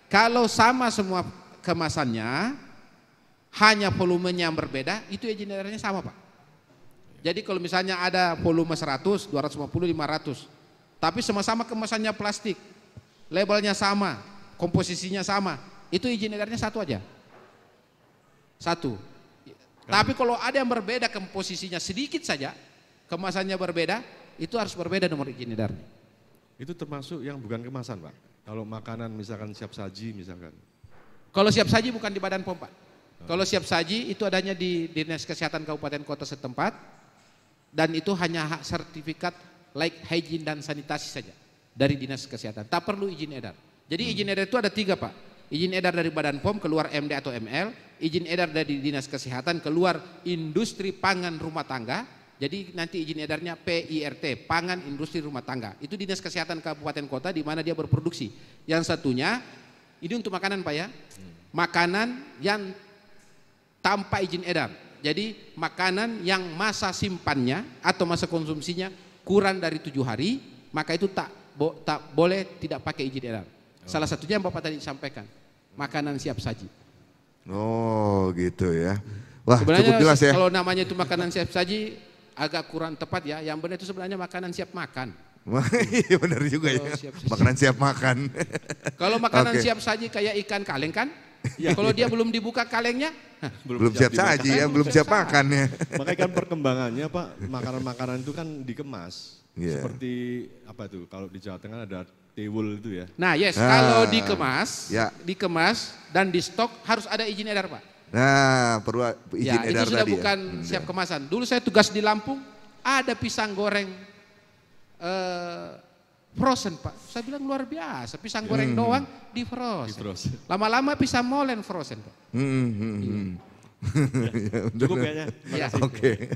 kalau sama semua kemasannya, hanya volumenya yang berbeda, itu izin edarnya sama Pak. Jadi kalau misalnya ada volume 100, 250, 500, tapi sama-sama kemasannya plastik, labelnya sama, komposisinya sama, itu izin edarnya satu aja. Satu. Tapi kalau ada yang berbeda komposisinya sedikit saja, kemasannya berbeda, itu harus berbeda nomor izin edarnya.
Itu termasuk yang bukan kemasan Pak? Kalau makanan misalkan siap saji misalkan?
Kalau siap saji bukan di Badan POM Pak. Kalau siap saji itu adanya di Dinas Kesehatan Kabupaten Kota setempat, dan itu hanya hak sertifikat like hygiene dan sanitasi saja dari Dinas Kesehatan. Tak perlu izin edar. Jadi izin edar itu ada 3 Pak. Izin edar dari Badan POM keluar MD atau ML, izin edar dari Dinas Kesehatan keluar Industri Pangan Rumah Tangga. Jadi nanti izin edarnya PIRT, Pangan Industri Rumah Tangga. Itu Dinas Kesehatan Kabupaten Kota di mana dia berproduksi. Yang satunya ini untuk makanan Pak ya. Makanan yang tanpa izin edar. Jadi makanan yang masa simpannya atau masa konsumsinya kurang dari 7 hari, maka itu tak boleh tidak pakai izin edar. Salah satunya yang Bapak tadi sampaikan, makanan siap saji.
Oh gitu ya. Wah
sebenarnya
cukup jelas ya.
Kalau namanya itu makanan siap saji agak kurang tepat ya. Yang benar itu sebenarnya makanan siap makan.
Iya benar juga ya. Makanan siap makan.
Kalau makanan siap saji kayak ikan kaleng kan? Kalau dia belum dibuka kalengnya,
belum siap saji ya, belum siap makan ya.
Makanya kan perkembangannya Pak, makanan-makanan itu kan dikemas. Seperti apa tuh? Kalau di Jawa Tengah ada tiwul itu ya.
Nah kalau dikemas dan di stok harus ada izin edar Pak.
Nah perlu izin edar
itu sudah
tadi
bukan siap kemasan. Dulu saya tugas di Lampung, ada pisang goreng frozen Pak. Saya bilang luar biasa, pisang goreng doang di frozen. Lama-lama pisang molen frozen Pak.
Cukup kayaknya.
Ya.
Oke.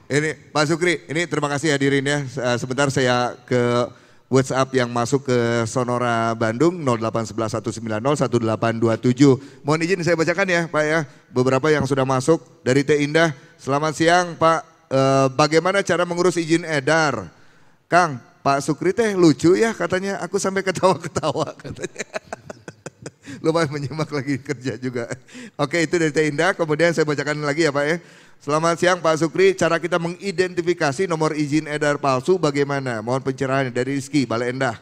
Ini Pak Sukri, ini terima kasih hadirin ya. Sebentar saya ke WhatsApp yang masuk ke Sonora Bandung 08111901827. Mohon izin saya bacakan ya Pak ya. Beberapa yang sudah masuk dari Teh Indah. Selamat siang Pak. Bagaimana cara mengurus izin edar? Kang, Pak Sukri teh lucu ya katanya. Aku sampai ketawa-ketawa katanya. Lumayan menyimak lagi kerja juga. Oke itu dari Teh Indah. Kemudian saya bacakan lagi ya Pak ya. Selamat siang Pak Sukri, cara kita mengidentifikasi nomor izin edar palsu bagaimana? Mohon pencerahan dari Rizky, Bale Endah.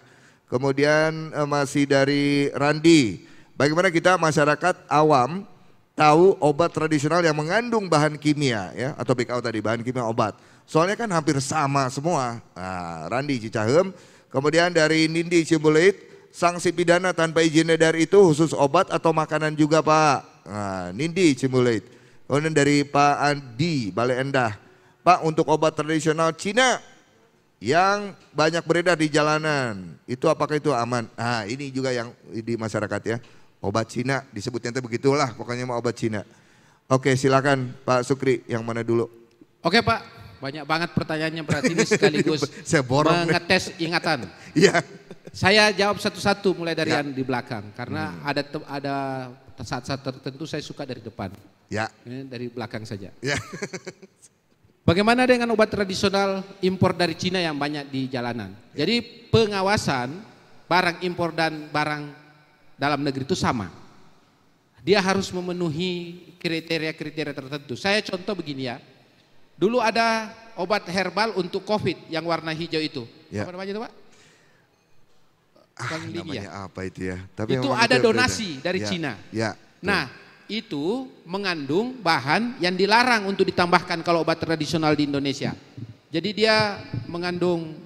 Kemudian masih dari Randi, bagaimana kita masyarakat awam tahu obat tradisional yang mengandung bahan kimia ya, atau BKO tadi, bahan kimia obat. Soalnya kan hampir sama semua. Nah, Randi Cicahem. Kemudian dari Nindi Cibulit, sanksi pidana tanpa izin edar itu khusus obat atau makanan juga Pak? Nah, Nindi Cibulit. Kemudian dari Pak Andi Bale Endah, Pak untuk obat tradisional Cina yang banyak beredar di jalanan, itu apakah itu aman? Nah ini juga yang di masyarakat ya, obat Cina disebutnya itu begitulah pokoknya mau obat Cina. Oke silakan Pak Sukri yang mana dulu?
Oke Pak, banyak banget pertanyaannya berarti ini sekaligus
saya
mengetes ingatan.
Iya.
Saya jawab satu-satu mulai dari yang di belakang karena ada saat-saat tertentu saya suka dari depan.
Ya.
Ini dari belakang saja.
Ya.
Bagaimana dengan obat tradisional impor dari Cina yang banyak di jalanan? Jadi pengawasan barang impor dan barang dalam negeri itu sama. Dia harus memenuhi kriteria-kriteria tertentu. Saya contoh begini ya. Dulu ada obat herbal untuk COVID yang warna hijau itu.
Ya.
Apa namanya itu Pak?
Namanya apa itu ya? Tapi
itu ada donasi dari Cina.
Ya.
Nah itu mengandung bahan yang dilarang untuk ditambahkan kalau obat tradisional di Indonesia. Jadi dia mengandung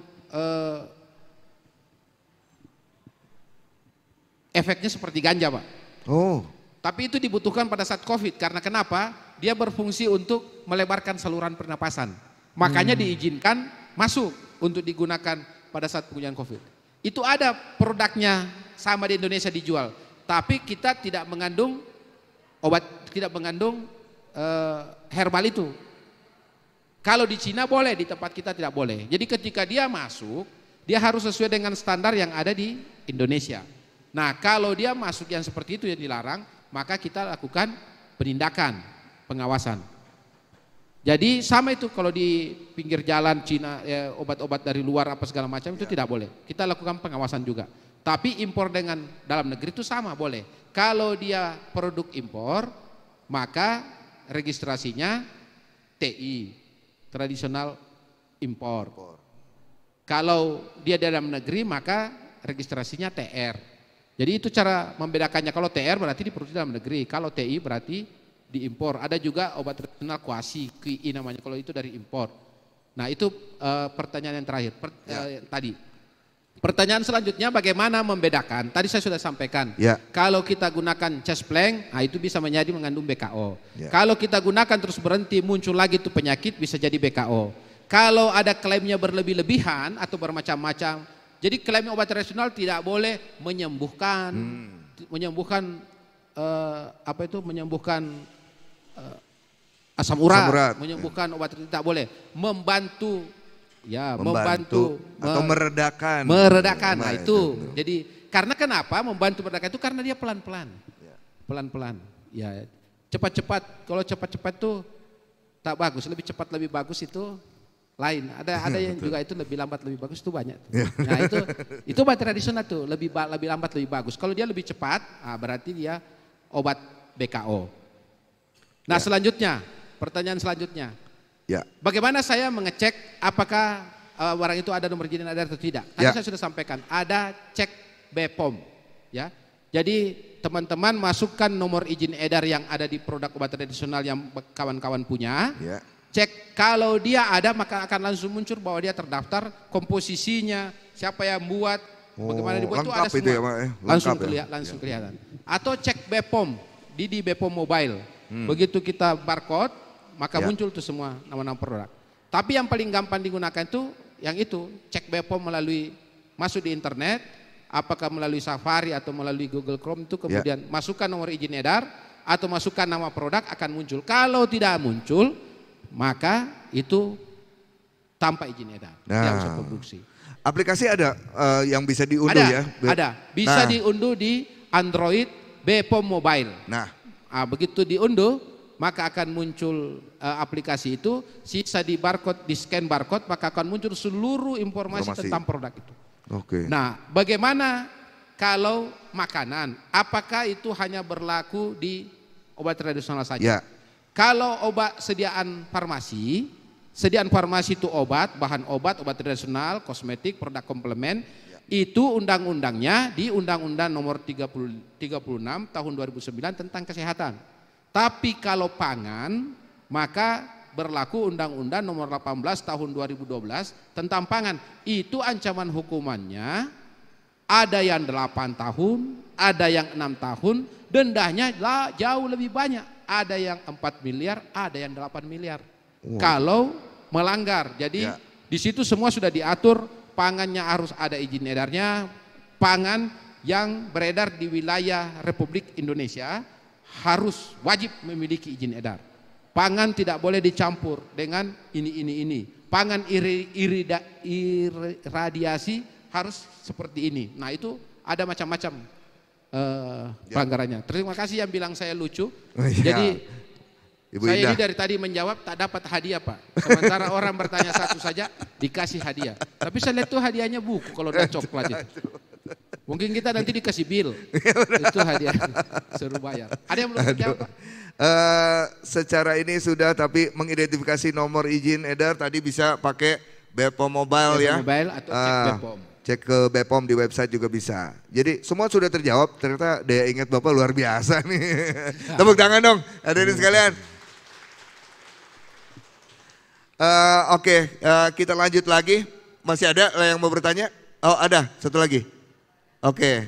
efeknya seperti ganja Pak.
Oh.
Tapi itu dibutuhkan pada saat COVID karena kenapa? Dia berfungsi untuk melebarkan saluran pernapasan. Makanya diizinkan masuk untuk digunakan pada saat penggunaan COVID. Itu ada produknya sama di Indonesia dijual, tapi kita tidak mengandung obat, tidak mengandung herbal itu. Kalau di Cina boleh, di tempat kita tidak boleh. Jadi ketika dia masuk, dia harus sesuai dengan standar yang ada di Indonesia. Nah kalau dia masuk yang seperti itu yang dilarang, maka kita lakukan penindakan, pengawasan. Jadi sama itu kalau di pinggir jalan Cina obat-obat dari luar apa segala macam itu tidak boleh. Kita lakukan pengawasan juga. Tapi impor dengan dalam negeri itu sama boleh. Kalau dia produk impor, maka registrasinya TI, tradisional impor. Kalau dia dalam negeri maka registrasinya TR. Jadi itu cara membedakannya. Kalau TR berarti diproduksi dalam negeri, kalau TI berarti diimpor. Ada juga obat tradisional kuasi, QI namanya, kalau itu dari impor. Nah itu pertanyaan yang terakhir tadi. Pertanyaan selanjutnya bagaimana membedakan? Tadi saya sudah sampaikan.
Ya.
Kalau kita gunakan chest plank, nah itu bisa menjadi mengandung BKO.
Ya.
Kalau kita gunakan terus berhenti muncul lagi itu penyakit bisa jadi BKO. Kalau ada klaimnya berlebih-lebihan atau bermacam-macam, jadi klaim obat tradisional tidak boleh menyembuhkan, menyembuhkan asam urat, menyembuhkan obat tidak boleh, membantu
atau meredakan.
Nah itu. Jadi karena kenapa membantu meredakan itu karena dia pelan-pelan. Pelan-pelan. Ya, cepat-cepat. Kalau cepat-cepat tuh tak bagus, lebih cepat lebih bagus itu lain. Ada yang juga itu lebih lambat lebih bagus itu banyak. Nah, itu obat tradisional tuh lebih lambat lebih bagus. Kalau dia lebih cepat, berarti dia obat BKO. Nah, selanjutnya, pertanyaan selanjutnya.
Ya.
Bagaimana saya mengecek apakah barang itu ada nomor izin edar atau tidak? Tadi saya sudah sampaikan, ada cek BPOM. Ya. Jadi teman-teman masukkan nomor izin edar yang ada di produk obat tradisional yang kawan-kawan punya. Ya. Cek kalau dia ada maka akan langsung muncul bahwa dia terdaftar, komposisinya, siapa yang buat, bagaimana dibuat itu ada semua. Itu ya, langsung kelihatan. Atau cek BPOM di BPOM Mobile. Begitu kita barcode maka muncul tuh semua nama-nama produk. Tapi yang paling gampang digunakan itu cek BPOM melalui masuk di internet, apakah melalui Safari atau melalui Google Chrome itu kemudian masukkan nomor izin edar atau masukkan nama produk akan muncul. Kalau tidak muncul maka itu tanpa izin edar, tidak bisa produksi.
Aplikasi ada yang bisa diunduh ya?
Ada, bisa diunduh di Android BPOM Mobile. Begitu diunduh maka akan muncul aplikasi itu, sisa di barcode, di scan barcode, maka akan muncul seluruh informasi tentang produk itu. Nah, bagaimana kalau makanan? Apakah itu hanya berlaku di obat tradisional saja? Kalau obat sediaan farmasi itu obat, bahan obat tradisional, kosmetik, produk komplement, itu undang-undangnya di Undang-Undang Nomor 36 Tahun 2009 tentang kesehatan. Tapi kalau pangan, maka berlaku Undang-Undang Nomor 18 Tahun 2012 tentang pangan. Itu ancaman hukumannya ada yang 8 tahun, ada yang 6 tahun, dendanya jauh lebih banyak. Ada yang 4 miliar, ada yang 8 miliar. Kalau melanggar. Jadi di situ semua sudah diatur, pangannya harus ada izin edarnya, pangan yang beredar di wilayah Republik Indonesia harus wajib memiliki izin edar. Pangan tidak boleh dicampur dengan ini. Pangan irradiasi harus seperti ini. Nah itu ada macam-macam pelanggarannya. Terima kasih yang bilang saya lucu. Jadi Ibu saya Indah. Ini dari tadi menjawab tak dapat hadiah Pak. Sementara orang bertanya satu saja dikasih hadiah. Tapi saya lihat tuh hadiahnya buku kalau udah coklat itu. Mungkin kita nanti dikasih bill. Itu hadiah. Suruh bayar. Ada yang belum terjawab Pak?
Secara ini sudah, tapi mengidentifikasi nomor izin edar tadi bisa pakai BPOM Mobile ya.
Mobile atau cek BPOM.
Cek ke BPOM di website juga bisa. Jadi semua sudah terjawab. Ternyata daya ingat Bapak luar biasa nih. Tepuk tangan dong hadirin sekalian. Oke, kita lanjut lagi. Masih ada yang mau bertanya? Oh ada, satu lagi. Oke,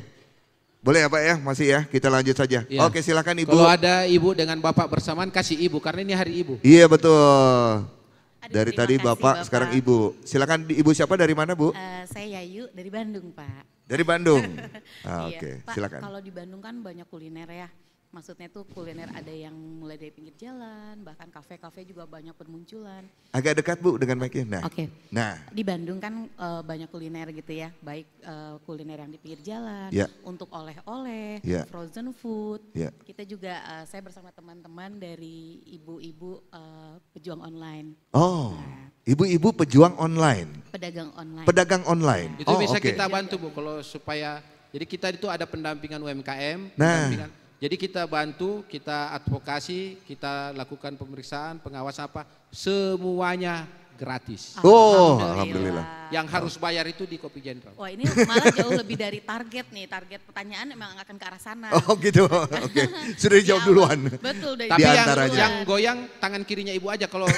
boleh ya Pak ya, masih ya, kita lanjut saja. Ya. Oke silakan Ibu.
Kalau ada Ibu dengan Bapak bersamaan kasih Ibu, karena ini hari Ibu.
Iya betul. Dari tadi Bapak, sekarang Ibu. Silakan Ibu siapa, dari mana Bu?
Saya Yayu dari Bandung Pak.
Dari Bandung?
Oke,
silakan.
Kalau di Bandung kan banyak kuliner ya. Maksudnya tuh kuliner ada yang mulai dari pinggir jalan, bahkan kafe-kafe juga banyak bermunculan.
Agak dekat Bu dengan mic-nya. Nah.
Oke.
Nah.
Di Bandung kan banyak kuliner gitu ya, baik kuliner yang di pinggir jalan, untuk oleh-oleh, frozen food. Kita juga, saya bersama teman-teman dari ibu-ibu pejuang online.
Oh, ibu-ibu pejuang online.
Pedagang online.
Pedagang online.
Itu bisa kita bantu Bu kalau supaya, jadi kita itu ada pendampingan UMKM.
Nah.
Jadi kita bantu, kita advokasi, kita lakukan pemeriksaan, pengawas apa, semuanya gratis.
Oh, alhamdulillah.
Yang harus bayar itu di Kopi Jenderal.
Wah ini malah jauh lebih dari target nih, target pertanyaan memang akan ke arah sana.
Oh gitu, oke. Sudah dijawab duluan.
Betul.
Tapi yang goyang tangan kirinya ibu aja, kalau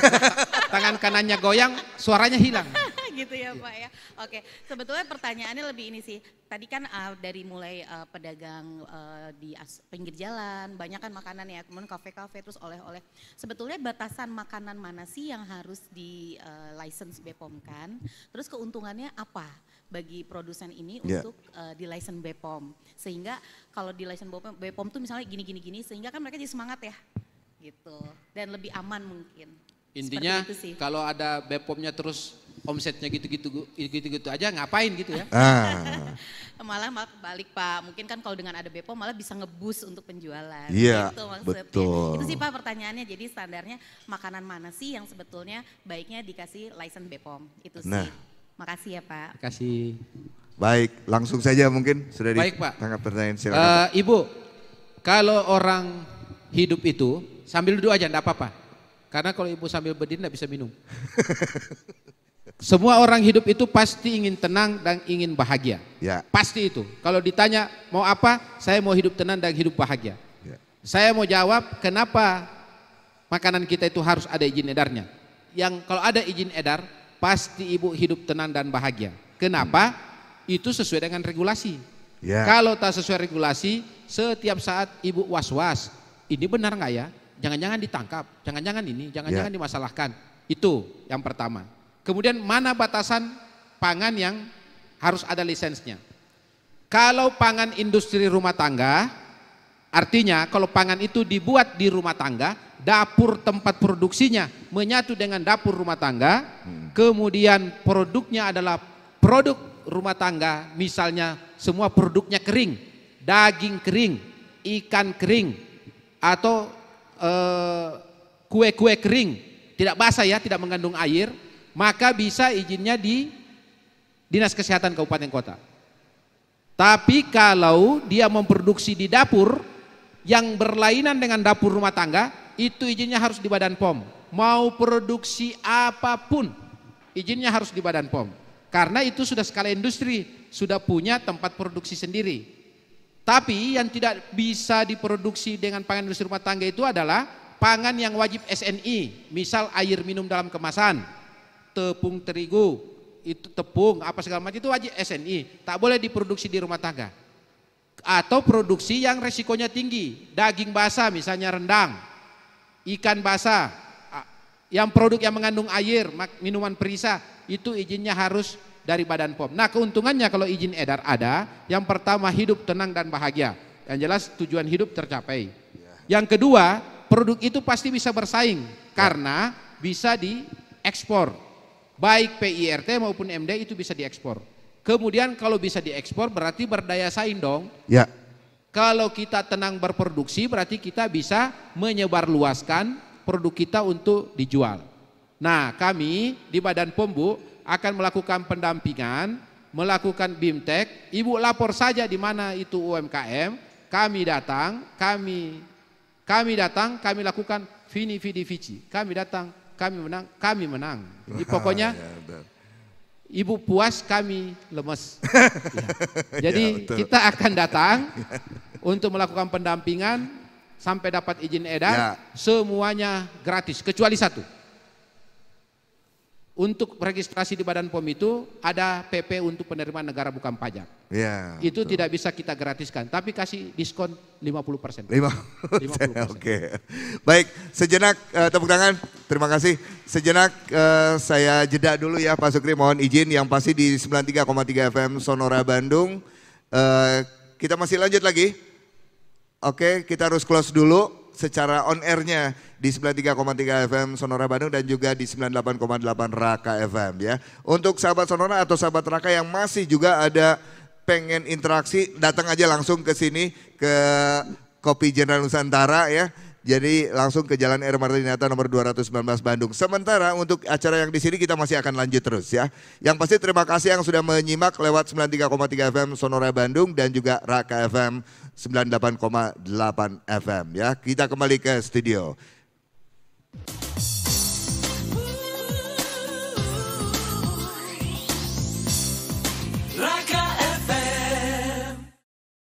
tangan kanannya goyang suaranya hilang.
Gitu ya Pak ya. Oke, sebetulnya pertanyaannya lebih ini sih. Tadi kan dari mulai pedagang di pinggir jalan, banyak kan makanan ya, kemudian kafe-kafe terus oleh-oleh. Sebetulnya batasan makanan mana sih yang harus di license BPOM kan? Terus keuntungannya apa bagi produsen ini untuk di license BPOM? Sehingga kalau di license BPOM tuh misalnya gini, sehingga kan mereka jadi semangat ya gitu. Dan lebih aman mungkin.
Intinya kalau ada BPOM-nya terus omsetnya gitu-gitu aja ngapain gitu ya.
Malah balik Pak, mungkin kan kalau dengan ada BPOM malah bisa ngebus untuk penjualan.
Iya,
gitu maksudnya.
betul.
Itu sih Pak pertanyaannya, jadi standarnya makanan mana sih yang sebetulnya baiknya dikasih license BPOM, itu sih. Makasih ya Pak.
Makasih.
Baik, langsung saja mungkin sudah ditangkap pertanyaan silakan.
Ibu, kalau orang hidup itu sambil duduk aja enggak apa-apa. Karena kalau ibu sambil berdiri enggak bisa minum. Semua orang hidup itu pasti ingin tenang dan ingin bahagia.
Ya.
Pasti itu. Kalau ditanya mau apa, saya mau hidup tenang dan hidup bahagia. Ya. Saya mau jawab kenapa makanan kita itu harus ada izin edarnya. Yang kalau ada izin edar, pasti ibu hidup tenang dan bahagia. Kenapa? Itu sesuai dengan regulasi. Ya. Kalau tak sesuai regulasi, setiap saat ibu was-was. Ini benar nggak ya? Jangan-jangan ditangkap, jangan-jangan ini, jangan-jangan dimasalahkan. Itu yang pertama. Kemudian mana batasan pangan yang harus ada lisensnya? Kalau pangan industri rumah tangga, artinya kalau pangan itu dibuat di rumah tangga, dapur tempat produksinya menyatu dengan dapur rumah tangga, kemudian produknya adalah produk rumah tangga, misalnya semua produknya kering, daging kering, ikan kering, atau kue-kue kering, tidak basah ya, tidak mengandung air, maka bisa izinnya di Dinas Kesehatan Kabupaten Kota. Tapi kalau dia memproduksi di dapur yang berlainan dengan dapur rumah tangga, itu izinnya harus di Badan POM. Mau produksi apapun, izinnya harus di Badan POM. Karena itu sudah skala industri, sudah punya tempat produksi sendiri. Tapi yang tidak bisa diproduksi dengan pangan industri rumah tangga itu adalah pangan yang wajib SNI, misal air minum dalam kemasan, tepung terigu, itu tepung apa segala macam itu wajib SNI, tak boleh diproduksi di rumah tangga. Atau produksi yang resikonya tinggi, daging basah misalnya rendang, ikan basah, yang produk yang mengandung air, minuman perisa, itu izinnya harus dari Badan POM. Nah keuntungannya kalau izin edar ada, yang pertama hidup tenang dan bahagia. Yang jelas tujuan hidup tercapai. Yang kedua, produk itu pasti bisa bersaing karena bisa diekspor. Baik PIRT maupun MD itu bisa diekspor. Kemudian kalau bisa diekspor berarti berdaya saing dong. Ya. Kalau kita tenang berproduksi berarti kita bisa menyebarluaskan produk kita untuk dijual. Nah kami di Badan POM Bu akan melakukan pendampingan, melakukan BIMTEK, ibu lapor saja di mana itu UMKM, kami datang, kami lakukan vini vidi vici, kami datang, kami menang. Jadi pokoknya ibu puas, kami lemes. Jadi kita akan datang untuk melakukan pendampingan sampai dapat izin edar, semuanya gratis kecuali satu. Untuk registrasi di Badan POM itu ada PP untuk penerimaan negara bukan pajak. Ya, itu betul. Tidak bisa kita gratiskan, tapi kasih diskon 50%. 50%.
Oke. Baik, sejenak tepuk tangan. Terima kasih. Sejenak saya jeda dulu ya Pak Sukri, mohon izin yang pasti di 93,3 FM Sonora Bandung. Kita masih lanjut lagi. Oke, kita harus close dulu secara on airnya di 93,3 FM Sonora Bandung dan juga di 98,8 Raka FM ya. Untuk sahabat Sonora atau sahabat Raka yang masih juga ada pengen interaksi, datang aja langsung ke sini ke Kopi General Nusantara ya. Jadi langsung ke Jalan R. Martinata nomor 219 Bandung. Sementara untuk acara yang di sini kita masih akan lanjut terus ya. Yang pasti terima kasih yang sudah menyimak lewat 93,3 FM Sonora Bandung dan juga Raka FM 98,8 FM ya. Kita kembali ke studio.